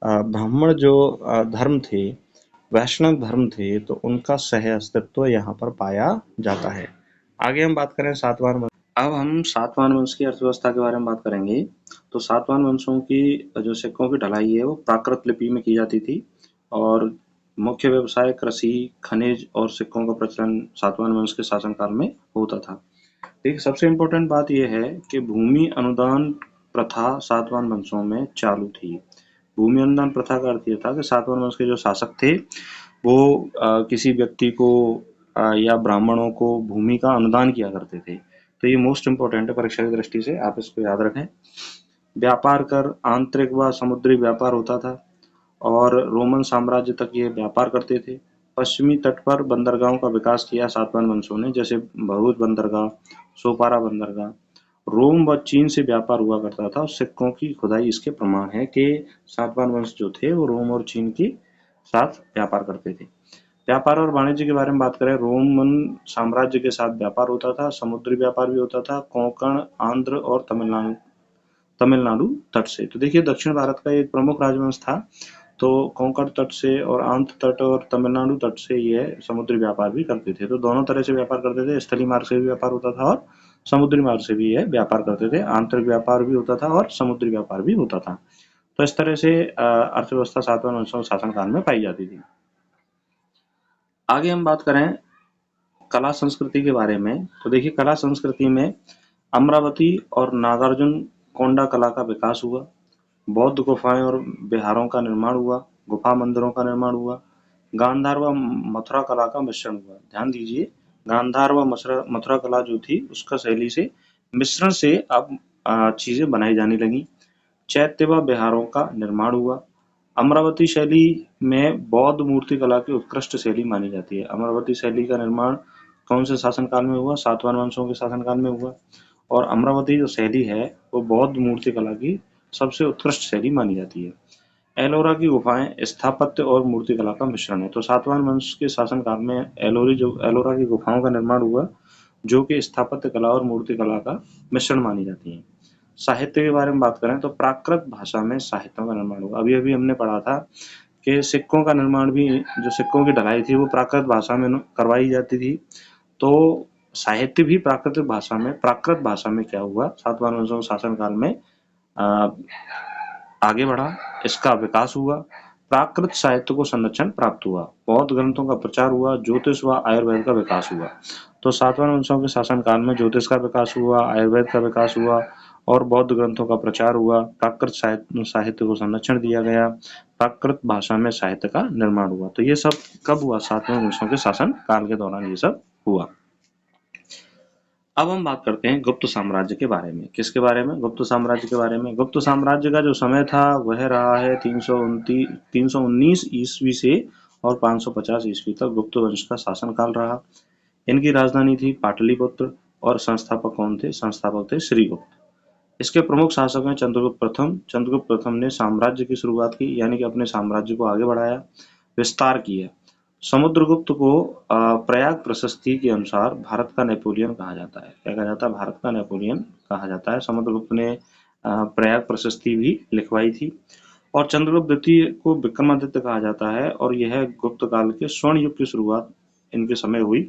ब्राह्मण जो धर्म थे, वैष्णव धर्म थे, तो उनका सह अस्तित्व यहाँ पर पाया जाता है। आगे हम बात करें सातवाहन वंश। अब हम सातवाहन वंश की अर्थव्यवस्था के बारे में बात करेंगे। तो सातवाहन वंशों की जो सिक्कों की ढलाई है वो प्राकृत लिपि में की जाती थी और मुख्य व्यवसाय कृषि, खनिज और सिक्कों का प्रचलन सातवाहन वंश के शासनकाल में होता था। देखिए, सबसे इम्पोर्टेंट बात यह है कि भूमि अनुदान प्रथा सातवाहन वंशों में चालू थी। भूमि अनुदान प्रथा का अर्थ ये था कि सातवाहन वंश के जो शासक थे वो किसी व्यक्ति को या ब्राह्मणों को भूमि का अनुदान किया करते थे। तो ये मोस्ट इम्पोर्टेंट है परीक्षा की दृष्टि से, आप इसको याद रखें। व्यापार कर आंतरिक व समुद्री व्यापार होता था और रोमन साम्राज्य तक ये व्यापार करते थे। पश्चिमी तट पर बंदरगाहों का विकास किया सातवाहन वंशों ने, जैसे भरूच बंदरगाह, सोपारा बंदरगाह। रोम व चीन से व्यापार हुआ करता था और सिक्कों की खुदाई इसके प्रमाण है कि सातवाहन वंश जो थे वो रोम और चीन के साथ व्यापार करते थे। व्यापार और वाणिज्य के बारे में बात करें, रोमन साम्राज्य के साथ व्यापार होता था, समुद्री व्यापार भी होता था, कोंकण, आंध्र और तमिलनाडु तट से। तो देखिए, दक्षिण भारत का एक प्रमुख राजवंश था, तो कोंकण तट से और आंध्र तट और तमिलनाडु तट से ये समुद्री व्यापार भी करते थे। तो दोनों तरह से व्यापार करते थे, स्थलीय मार्ग से भी व्यापार होता था और समुद्री मार्ग से भी ये व्यापार करते थे। आंतरिक व्यापार भी होता था और समुद्री व्यापार भी होता था। तो इस तरह से अर्थव्यवस्था सातवाहन वंशों के शासनकाल में पाई जाती थी। आगे हम बात करें कला संस्कृति के बारे में। तो देखिए, कला संस्कृति में अमरावती और नागार्जुन कोंडा कला का विकास हुआ, बौद्ध गुफाएं और विहारों का निर्माण हुआ, गुफा मंदिरों का निर्माण हुआ, गांधार व मथुरा कला का मिश्रण हुआ। ध्यान दीजिए, गांधार व मथुरा कला जो थी उसका शैली से मिश्रण से अब चीजें बनाई जाने लगी। चैत्य व विहारों का निर्माण हुआ। अमरावती शैली में बौद्ध मूर्ति कला की उत्कृष्ट शैली मानी जाती है। अमरावती शैली का निर्माण कौन से शासनकाल में हुआ? सातवाहन वंशों के शासनकाल में हुआ। और अमरावती जो शैली है वो बौद्ध मूर्ति कला की सबसे उत्कृष्ट शैली मानी जाती है। एलोरा की गुफाएं स्थापत्य और मूर्ति कला का मिश्रण है। तो सातवाहन वंश के शासनकाल में एलोरा की गुफाओं का निर्माण हुआ, जो कि स्थापत्य कला और मूर्ति कला का मिश्रण मानी जाती है। साहित्य के बारे में बात करें तो प्राकृत भाषा में साहित्यों का निर्माण हुआ। अभी अभी हमने पढ़ा था कि सिक्कों का निर्माण भी, जो सिक्कों की ढलाई थी वो प्राकृत भाषा में करवाई जाती थी। तो साहित्य भी प्राकृत भाषा में क्या हुआ, सातवाहन वंशों के शासनकाल में आगे बढ़ा, इसका विकास हुआ। प्राकृत साहित्य को संरक्षण प्राप्त हुआ, बौद्ध ग्रंथों का प्रचार हुआ, ज्योतिष व आयुर्वेद का विकास हुआ। तो सातवाहन वंशों के शासनकाल में ज्योतिष का विकास हुआ, आयुर्वेद का विकास हुआ और बौद्ध ग्रंथों का प्रचार हुआ। प्राकृत साहित्य को संरक्षण दिया गया, प्राकृत भाषा में साहित्य का निर्माण हुआ। तो ये सब कब हुआ? सातवाहन वंशों के शासन काल के दौरान ये सब हुआ। अब हम बात करते हैं गुप्त साम्राज्य के बारे में। किसके बारे में? गुप्त साम्राज्य के बारे में। गुप्त साम्राज्य का जो समय था वह रहा है 319 ईस्वी से और 550 ईस्वी तक गुप्त वंश का शासनकाल रहा। इनकी राजधानी थी पाटलिपुत्र और संस्थापक कौन थे? संस्थापक थे श्रीगुप्त। इसके प्रमुख शासक हैं चंद्रगुप्त प्रथम। चंद्रगुप्त प्रथम ने साम्राज्य की शुरुआत की, यानी कि अपने साम्राज्य को आगे बढ़ाया, विस्तार किया। समुद्रगुप्त को प्रयाग प्रशस्ति के अनुसार भारत का नेपोलियन कहा जाता है। क्या कहा जाता है? भारत का नेपोलियन कहा जाता है। समुद्रगुप्त ने प्रयाग प्रशस्ति भी लिखवाई थी। और चंद्रगुप्त द्वितीय को विक्रमादित्य कहा जाता है और यह गुप्त काल के स्वर्ण युग की शुरुआत इनके समय हुई।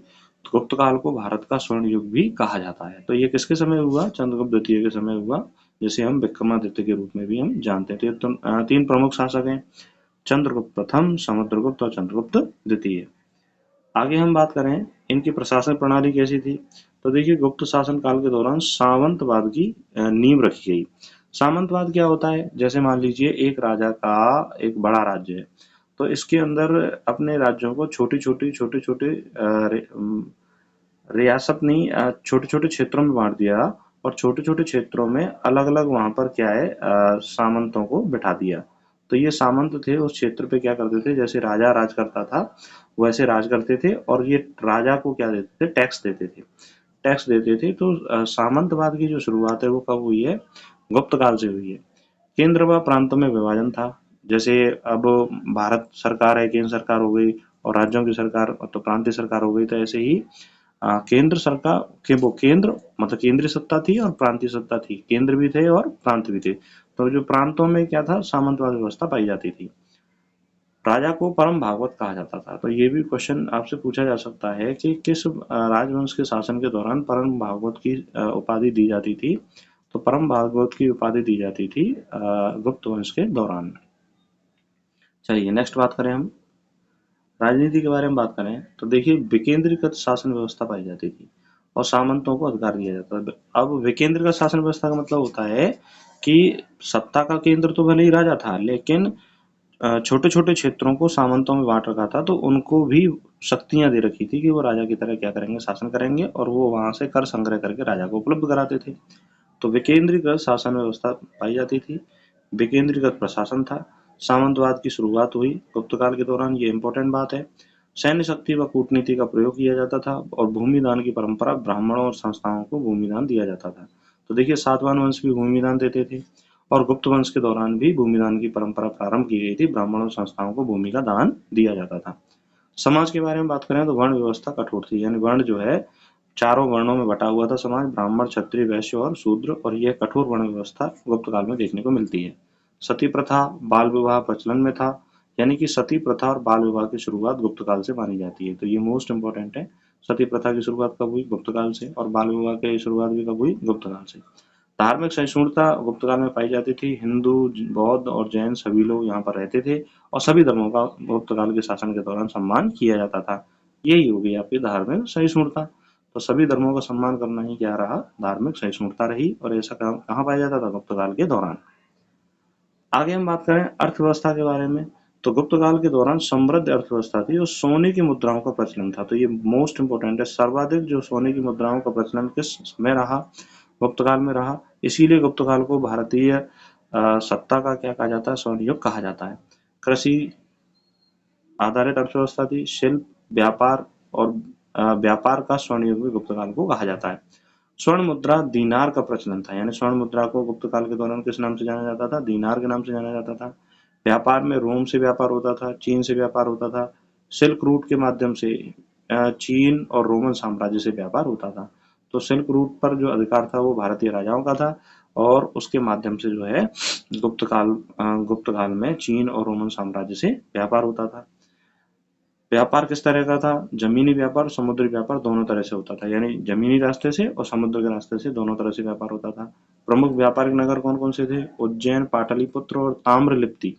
तो गुप्त काल को भारत का स्वर्ण युग भी कहा जाता है। तो ये किसके समय हुआ? चंद्रगुप्त द्वितीय के समय हुआ, जिसे हम विक्रमादित्य के रूप में भी हम जानते हैं। तो तीन प्रमुख शासक हैं, चंद्रगुप्त प्रथम, समुद्रगुप्त और चंद्रगुप्त द्वितीय। आगे हम बात करें इनकी प्रशासन प्रणाली कैसी थी। तो देखिए, गुप्त शासन काल के दौरान सामंतवाद की नींव रखी गई। सामंतवाद क्या होता है? जैसे मान लीजिए एक राजा का एक बड़ा राज्य है, तो इसके अंदर अपने राज्यों को छोटे छोटे रियासत नहीं, छोटे छोटे क्षेत्रों में बांट दिया और छोटे छोटे क्षेत्रों में अलग अलग वहां पर क्या है, सामंतों को बिठा दिया। तो ये सामंत थे, उस क्षेत्र पे क्या करते थे, जैसे राजा राज करता था वैसे राज करते थे और ये राजा को क्या देते थे? टैक्स देते थे। टैक्स देते थे। तो सामंतवाद की जो शुरुआत है वो कब हुई है? गुप्त काल से हुई है। केंद्र व प्रांतों में विभाजन था। जैसे अब भारत सरकार है, केंद्र सरकार हो गई और राज्यों की सरकार तो प्रांतीय सरकार हो गई। तो ऐसे ही केंद्र सरकार के वो केंद्र मतलब केंद्रीय सत्ता थी और प्रांतीय सत्ता थी, केंद्र भी थे और प्रांत भी थे। तो जो प्रांतों में क्या था, सामंतवाद व्यवस्था पाई जाती थी। राजा को परम भागवत कहा जाता था। तो ये भी क्वेश्चन आपसे पूछा जा सकता है कि किस राजवंश के शासन के दौरान परम भागवत की उपाधि दी जाती थी। तो परम भागवत की उपाधि दी जाती थी गुप्त वंश के दौरान। चलिए नेक्स्ट बात करें हम राजनीति के बारे में बात करें तो देखिए विकेंद्रीकृत शासन व्यवस्था पाई जाती थी और सामंतों को अधिकार दिया जाता था। अब विकेंद्रीकृत शासन व्यवस्था का मतलब होता है कि सत्ता का केंद्र तो भले ही राजा था, लेकिन छोटे छोटे क्षेत्रों को सामंतों में बांट रखा था। तो उनको भी शक्तियां दे रखी थी कि वो राजा की तरह क्या करेंगे, शासन करेंगे, और वो वहां से कर संग्रह करके राजा को उपलब्ध कराते थे। तो विकेंद्रीकृत शासन व्यवस्था पाई जाती थी, विकेंद्रीकृत प्रशासन था। सामंतवाद की शुरुआत हुई गुप्त काल के दौरान, ये इंपॉर्टेंट बात है। सैन्य शक्ति व कूटनीति का प्रयोग किया जाता था और भूमि दान की परंपरा, ब्राह्मणों और संस्थाओं को भूमि दान दिया जाता था। तो देखिए सातवाहन वंश भी भूमि दान देते थे और गुप्त वंश के दौरान भी भूमि दान की परंपरा प्रारंभ की गई थी, ब्राह्मणों और संस्थाओं को भूमि का दान दिया जाता था। समाज के बारे में बात करें तो वर्ण व्यवस्था कठोर थी, यानी वर्ण जो है चारों वर्णों में बटा हुआ था समाज, ब्राह्मण, क्षत्रिय, वैश्य और शूद्र, और यह कठोर वर्ण व्यवस्था गुप्त काल में देखने को मिलती है। सती प्रथा, बाल विवाह प्रचलन में था, यानी कि सती प्रथा और बाल विवाह की शुरुआत गुप्त काल से मानी जाती है। तो ये मोस्ट इंपॉर्टेंट है। सती प्रथा की शुरुआत कब हुई, गुप्त काल से, और बाल विवाह की शुरुआत भी कब हुई, गुप्त काल से। धार्मिक सहिष्णुता गुप्त काल में पाई जाती थी, हिंदू, बौद्ध और जैन सभी लोग यहाँ पर रहते थे और सभी धर्मों का गुप्त काल के शासन के दौरान सम्मान किया जाता था। यही हो गई आपकी धार्मिक सहिष्णुता। तो सभी धर्मों का सम्मान करना ही क्या रहा, धार्मिक सहिष्णुता रही, और ऐसा कहाँ पाया जाता था, गुप्त काल के दौरान। आगे हम बात करें अर्थव्यवस्था के बारे में, तो गुप्त काल के दौरान समृद्ध अर्थव्यवस्था थी और सोने की मुद्राओं का प्रचलन था। तो ये मोस्ट इंपोर्टेंट है, सर्वाधिक जो सोने की मुद्राओं का प्रचलन किस समय रहा, गुप्त काल में रहा। इसीलिए गुप्त काल को भारतीय सत्ता का क्या कहा जाता है, स्वर्ण युग कहा जाता है। कृषि आधारित अर्थव्यवस्था थी, शिल्प, व्यापार और व्यापार का स्वर्ण युग भी गुप्त काल को कहा जाता है। स्वर्ण मुद्रा दीनार का प्रचलन था, यानी स्वर्ण मुद्रा को गुप्त काल के दौरान किस नाम से जाना जाता था, दीनार के नाम से जाना जाता था। व्यापार में रोम से व्यापार होता था, चीन से व्यापार होता था। सिल्क रूट के माध्यम से चीन और रोमन साम्राज्य से व्यापार होता था। तो सिल्क रूट पर जो अधिकार था वो भारतीय राजाओं का था और उसके माध्यम से जो है गुप्त काल में चीन और रोमन साम्राज्य से व्यापार होता था। व्यापार किस तरह का था, जमीनी व्यापार, समुद्री व्यापार दोनों तरह से होता था, यानी जमीनी रास्ते से और समुद्र के रास्ते से दोनों तरह से व्यापार होता था। प्रमुख व्यापारिक नगर कौन कौन से थे, उज्जैन, पाटलिपुत्र और ताम्रलिप्ति।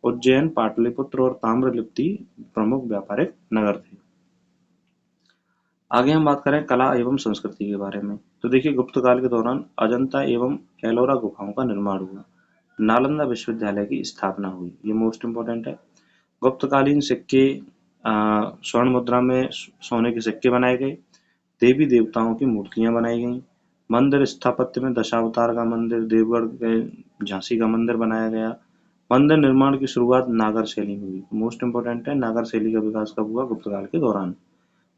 उज्जैन, पाटलिपुत्र और ताम्रलिप्ति प्रमुख व्यापारिक नगर थे। आगे हम बात करें कला एवं संस्कृति के बारे में, तो देखिए गुप्त काल के दौरान अजंता एवं एलोरा गुफाओं का निर्माण हुआ, नालंदा विश्वविद्यालय की स्थापना हुई, ये मोस्ट इंपोर्टेंट है। गुप्तकालीन सिक्के, स्वर्ण मुद्रा में सोने के सिक्के बनाए गए, देवी देवताओं की मूर्तियां बनाई गईं, मंदिर स्थापत्य में दशावतार का मंदिर, देवगढ़ के झांसी का मंदिर बनाया गया। मंदिर निर्माण की शुरुआत नागर शैली में हुई, मोस्ट इंपोर्टेंट है, नागर शैली का विकास कब हुआ, गुप्त काल के दौरान।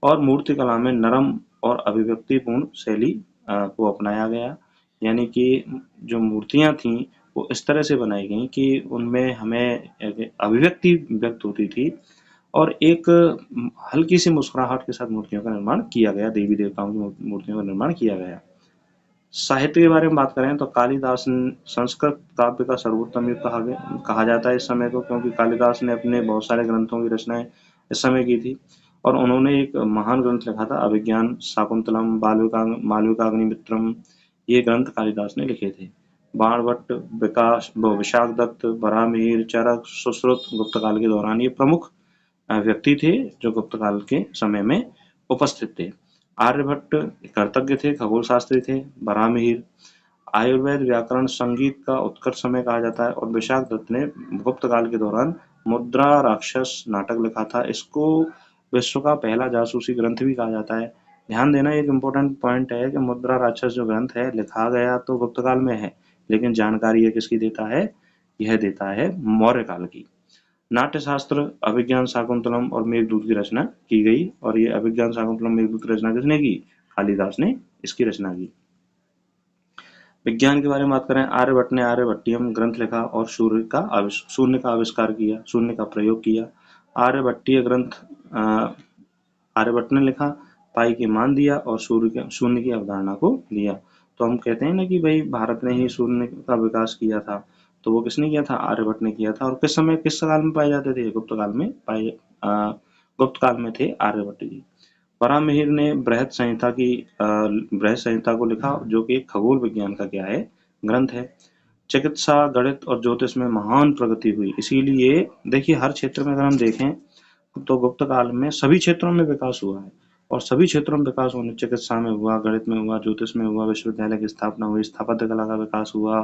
और मूर्ति कला में नरम और अभिव्यक्तिपूर्ण शैली को अपनाया गया, यानी कि जो मूर्तियां थीं वो इस तरह से बनाई गई कि उनमें हमें एक अभिव्यक्ति व्यक्त होती थी और एक हल्की सी मुस्कुराहट के साथ मूर्तियों का निर्माण किया गया, देवी देवताओं की मूर्तियों का निर्माण किया गया। साहित्य के बारे में बात करें तो कालिदास संस्कृत काव्य का सर्वोत्तम युग कहा जाता है इस समय को, क्योंकि कालिदास ने अपने बहुत सारे ग्रंथों की रचनाएं इस समय की थी और उन्होंने एक महान ग्रंथ लिखा था अभिज्ञान शाकुंतलम, मालविकाग्निमित्रम, ये ग्रंथ कालिदास ने लिखे थे। बाणभट्ट, विकास विशाख दत्त, बराहमिहिर, चरक, सुश्रुत गुप्त काल के दौरान ये प्रमुख व्यक्ति थे जो गुप्त काल के समय में उपस्थित थे। आर्यभट्ट कर्तज्ञ थे, खगोल शास्त्री थे। बराहमिहिर आयुर्वेद, व्याकरण, संगीत का उत्कर्ष समय कहा जाता है। और विशाख दत्त ने गुप्त काल के दौरान मुद्रा राक्षस नाटक लिखा था, इसको विश्व का पहला जासूसी ग्रंथ भी कहा जाता है। ध्यान देना, एक इम्पोर्टेंट पॉइंट है कि मुद्रा राक्षस जो ग्रंथ है लिखा गया तो गुप्त काल में है, लेकिन जानकारी ये किसकी देता है, यह देता है मौर्य काल की। नाट्यशास्त्र, अभिज्ञान शाकुंतलम और मेघदूत की रचना की गई, और ये अभिज्ञान शाकुंतलम मेघदूत की रचना किसने की, कालिदास ने इसकी रचना की। विज्ञान के बारे में बात करें, आर्यभट्ट ने आर्यभट्टियम ग्रंथ लिखा और शून्य का आविष्कार किया, शून्य का प्रयोग किया। आर्यभट्टीय ग्रंथ आर्यभट्ट ने लिखा, पाई के मान दिया और शून्य की अवधारणा को दिया। तो हम कहते हैं ना कि भाई भारत ने ही शून्य का विकास किया था, तो वो किसने किया था? आर्यभट्ट ने किया था। और किस समय, किस काल में पाए जाते थे? गुप्त काल में गुप्त काल में थे आर्यभट्ट जी। परामिहिर ने बृहत संहिता को लिखा, जो कि खगोल विज्ञान का क्या है? ग्रंथ है। चिकित्सा, गणित और ज्योतिष में महान प्रगति हुई। इसीलिए देखिए, हर क्षेत्र में अगर हम देखें तो गुप्त काल में सभी क्षेत्रों में विकास हुआ है, और सभी क्षेत्रों में विकास होने, चिकित्सा में हुआ, गणित में हुआ, ज्योतिष में हुआ, विश्वविद्यालय की स्थापना हुई, स्थापत्य कला का विकास हुआ,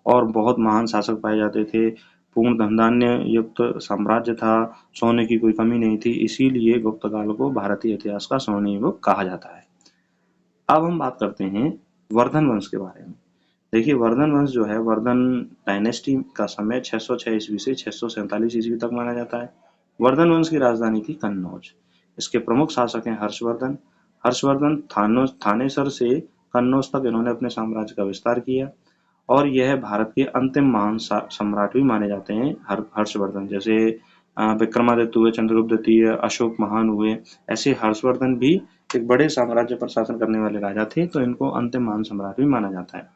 और बहुत महान शासक पाए जाते थे। पूर्ण धन धान्य युक्त साम्राज्य था, सोने की कोई कमी नहीं थी। इसीलिए गुप्त काल को भारतीय इतिहास का स्वर्णिम युग कहा जाता है। अब हम बात करते हैं वर्धन वंश के बारे में। देखिए, वर्धन वंश जो है, वर्धन डायनेस्टी का समय 606 ईस्वी से 647 ईस्वी तक माना जाता है। वर्धन वंश की राजधानी थी कन्नौज। इसके प्रमुख शासक हैं हर्षवर्धन। हर्षवर्धन थानेसर से कन्नौज तक इन्होंने अपने साम्राज्य का विस्तार किया, और यह भारत के अंतिम महान सम्राट भी माने जाते हैं हर्षवर्धन। जैसे विक्रमादित्य हुए, चंद्रगुप्त द्वितीय, अशोक महान हुए, ऐसे हर्षवर्धन भी एक बड़े साम्राज्य पर शासन करने वाले राजा थे, तो इनको अंतिम महान सम्राट भी माना जाता है।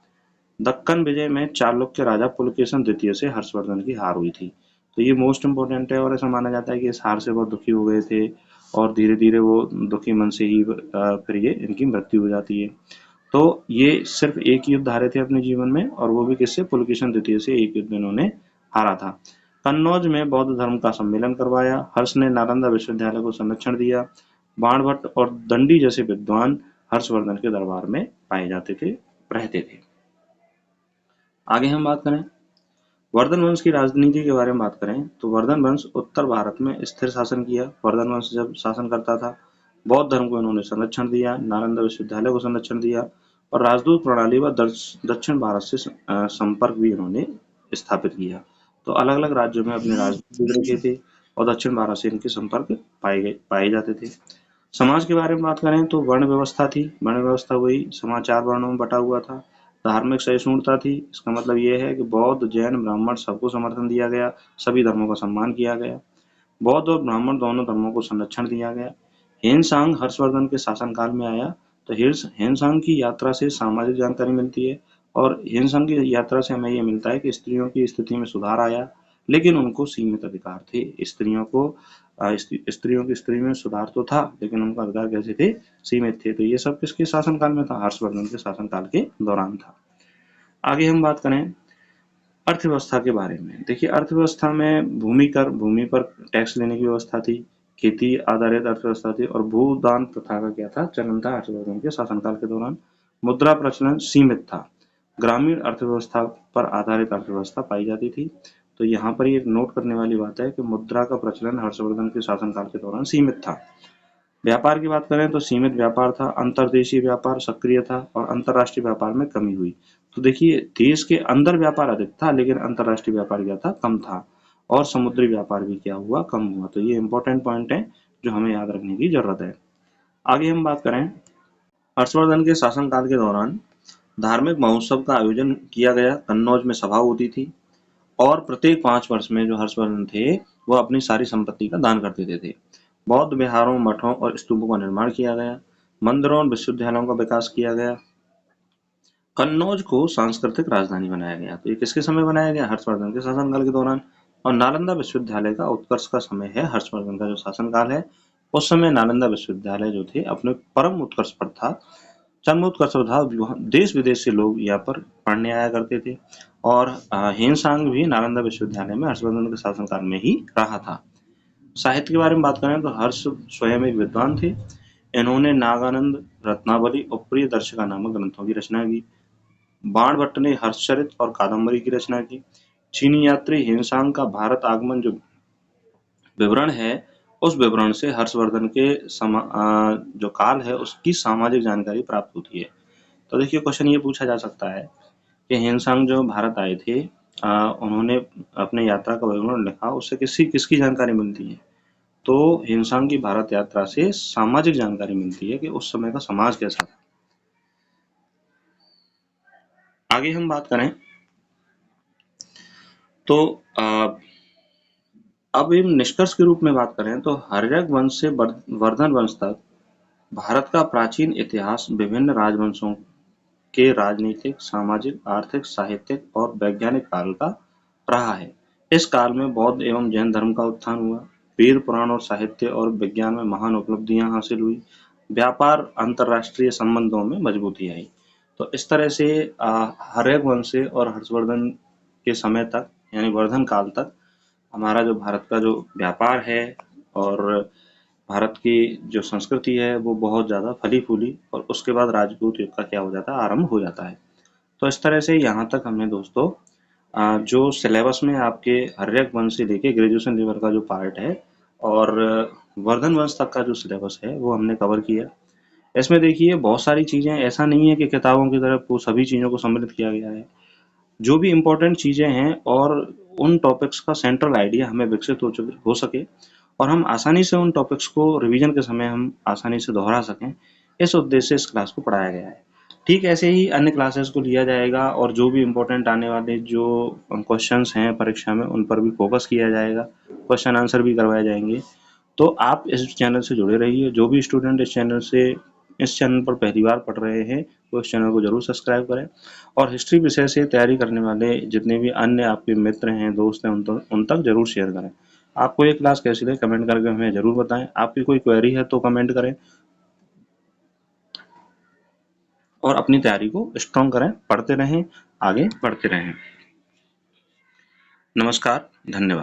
दक्कन विजय में चालुक्य राजा पुलकेशन द्वितीय से हर्षवर्धन की हार हुई थी। तो ये मोस्ट इम्पोर्टेंट है, और ऐसा माना जाता है कि इस हार से बहुत दुखी हो गए थे, और धीरे धीरे वो दुखी मन से ही फिर ये इनकी मृत्यु हो जाती है। तो ये सिर्फ एक युद्ध हारे थे अपने जीवन में, और वो भी किससे? पुलकेशन द्वितीय से एक युद्ध इन्होंने हारा था। कन्नौज में बौद्ध धर्म का सम्मेलन करवाया। हर्ष ने नालंदा विश्वविद्यालय को संरक्षण दिया। बाणभट्ट और दंडी जैसे विद्वान हर्षवर्धन के दरबार में पाए जाते थे, रहते थे। आगे हम बात करें वर्धन वंश की राजनीति के बारे में बात करें, तो वर्धन वंश उत्तर भारत में स्थिर शासन किया। वर्धन वंश जब शासन करता था, बौद्ध धर्म को इन्होंने संरक्षण दिया, नालंदा विश्वविद्यालय को संरक्षण दिया, और राजदूत प्रणाली व दक्षिण भारत से संपर्क भी इन्होंने स्थापित किया। तो अलग अलग राज्यों में अपने राजदूत रखे थे, और दक्षिण भारत से इनके संपर्क पाए जाते थे। समाज के बारे में बात करें तो वर्ण व्यवस्था थी। वर्ण व्यवस्था वही समाज 4 वर्णों में बटा हुआ था। धार्मिक सहिष्णुता थी। इसका मतलब ये है कि बौद्ध, जैन, ब्राह्मण सबको समर्थन दिया गया, सभी धर्मों का सम्मान किया गया। बौद्ध और ब्राह्मण दोनों धर्मों को संरक्षण दिया गया। हेनसांग हर्षवर्धन के शासनकाल में आया। तो हेनसांग की यात्रा से सामाजिक जानकारी मिलती है, और हेनसांग की यात्रा से हमें ये मिलता है कि स्त्रियों की स्थिति में सुधार आया, लेकिन उनको सीमित अधिकार थे। स्त्रियों की स्त्री में सुधार तो था, लेकिन उनका अधिकार कैसे थे? सीमित थे। तो ये सब किसके शासनकाल में था? हर्षवर्धन के शासनकाल के दौरान था। आगे हम बात करें अर्थव्यवस्था के बारे में। देखिए, अर्थव्यवस्था में भूमि पर टैक्स लेने की व्यवस्था थी, खेती आधारित अर्थव्यवस्था थी, और भूदान प्रथा का क्या था? चलन था हर्षवर्धन के शासनकाल के दौरान। मुद्रा प्रचलन सीमित था। ग्रामीण अर्थव्यवस्था पर आधारित अर्थव्यवस्था पाई जाती थी। तो यहाँ पर एक नोट करने वाली बात है कि मुद्रा का प्रचलन हर्षवर्धन के शासनकाल के दौरान सीमित था। व्यापार की बात करें तो सीमित व्यापार था, अंतर्देशीय व्यापार सक्रिय था, और अंतर्राष्ट्रीय व्यापार में कमी हुई। तो देखिए, देश के अंदर व्यापार अधिक था, लेकिन अंतर्राष्ट्रीय व्यापार क्या था? कम था। और समुद्री व्यापार भी क्या हुआ? कम हुआ। तो ये इंपॉर्टेंट पॉइंट है जो हमें याद रखने की जरूरत है। आगे हम बात करें हर्षवर्धन के शासनकाल के दौरान धार्मिक महोत्सव का आयोजन किया गया। कन्नौज में सभा होती थी, और प्रत्येक 5 वर्ष में जो हर्षवर्धन थे, वह अपनी सारी संपत्ति का दान कर देते थे। बौद्ध विहारों, मठों और स्तूपों का निर्माण किया गया। मंदिरों और विश्वविद्यालयों का विकास किया गया। कन्नौज को सांस्कृतिक राजधानी बनाया गया। तो ये किसके समय बनाया गया? हर्षवर्धन के शासनकाल के दौरान। और नालंदा विश्वविद्यालय का उत्कर्ष का समय है हर्षवर्धन का जो शासनकाल है, उस समय नालंदा विश्वविद्यालय जो थे अपने परम उत्कर्ष पर था, चरमोत्कर्ष पर था। देश विदेश से लोग यहाँ पर पढ़ने आया करते थे। और हेनसांग भी नालंदा विश्वविद्यालय में हर्षवर्धन के शासनकाल में ही रहा था। साहित्य के बारे में बात करें तो हर्ष स्वयं एक विद्वान थे। इन्होंने नागानंद, रत्नावली और प्रियदर्शिका नामक ग्रंथों की रचना की। बाणभट्ट ने हर्षचरित और कादम्बरी की रचना की। चीनी यात्री हेनसांग का भारत आगमन जो विवरण है, उस विवरण से हर्षवर्धन के जो काल है उसकी सामाजिक जानकारी प्राप्त होती है। तो देखिए, क्वेश्चन ये पूछा जा सकता है कि हेनसांग जो भारत आए थे, उन्होंने अपने यात्रा का विवरण लिखा, उससे किसकी जानकारी मिलती है? तो हेनसांग की भारत यात्रा से सामाजिक जानकारी मिलती है कि उस समय का समाज कैसा था। आगे हम बात करें तो अब इन निष्कर्ष के रूप में बात करें तो हर्यक वंश से वर्धन वंश तक भारत का प्राचीन इतिहास विभिन्न राजवंशों के राजनीतिक, सामाजिक, आर्थिक, साहित्यिक और वैज्ञानिक काल का रहा है। इस काल में बौद्ध एवं जैन धर्म का उत्थान हुआ, वेद पुराण और साहित्य और विज्ञान में महान उपलब्धियां हासिल हुई, व्यापार अंतर्राष्ट्रीय संबंधों में मजबूती आई। तो इस तरह से हर्यक वंश से और हर्षवर्धन के समय तक यानी वर्धन काल तक हमारा जो भारत का जो व्यापार है और भारत की जो संस्कृति है वो बहुत ज़्यादा फली-फूली और उसके बाद राजपूत युग का क्या हो जाता है, आरंभ हो जाता है। तो इस तरह से यहाँ तक हमने दोस्तों जो सिलेबस में आपके हर्यक वंश से लेके ग्रेजुएशन लेवल का जो पार्ट है और वर्धन वंश तक का जो सिलेबस है वो हमने कवर किया। इसमें देखिए बहुत सारी चीज़ें ऐसा नहीं है कि किताबों की तरफ वो सभी चीज़ों को सम्मिलित किया गया है। जो भी इम्पोर्टेंट चीज़ें हैं और उन टॉपिक्स का सेंट्रल आइडिया हमें विकसित हो सके और हम आसानी से उन टॉपिक्स को रिवीजन के समय हम आसानी से दोहरा सकें, इस उद्देश्य से इस क्लास को पढ़ाया गया है। ठीक ऐसे ही अन्य क्लासेस को लिया जाएगा और जो भी इम्पोर्टेंट आने वाले जो क्वेश्चंस हैं परीक्षा में उन पर भी फोकस किया जाएगा, क्वेश्चन आंसर भी करवाए जाएंगे। तो आप इस चैनल से जुड़े रहिए। जो भी स्टूडेंट इस चैनल पर पहली बार पढ़ रहे हैं वो इस चैनल को जरूर सब्सक्राइब करें और हिस्ट्री विषय से तैयारी करने वाले जितने भी अन्य आपके मित्र हैं, दोस्त हैं, उन तक जरूर शेयर करें। आपको ये क्लास कैसी लगी कमेंट करके हमें जरूर बताएं। आपकी कोई क्वेरी है तो कमेंट करें और अपनी तैयारी को स्ट्रॉन्ग करें, पढ़ते रहें, आगे बढ़ते रहें। नमस्कार, धन्यवाद।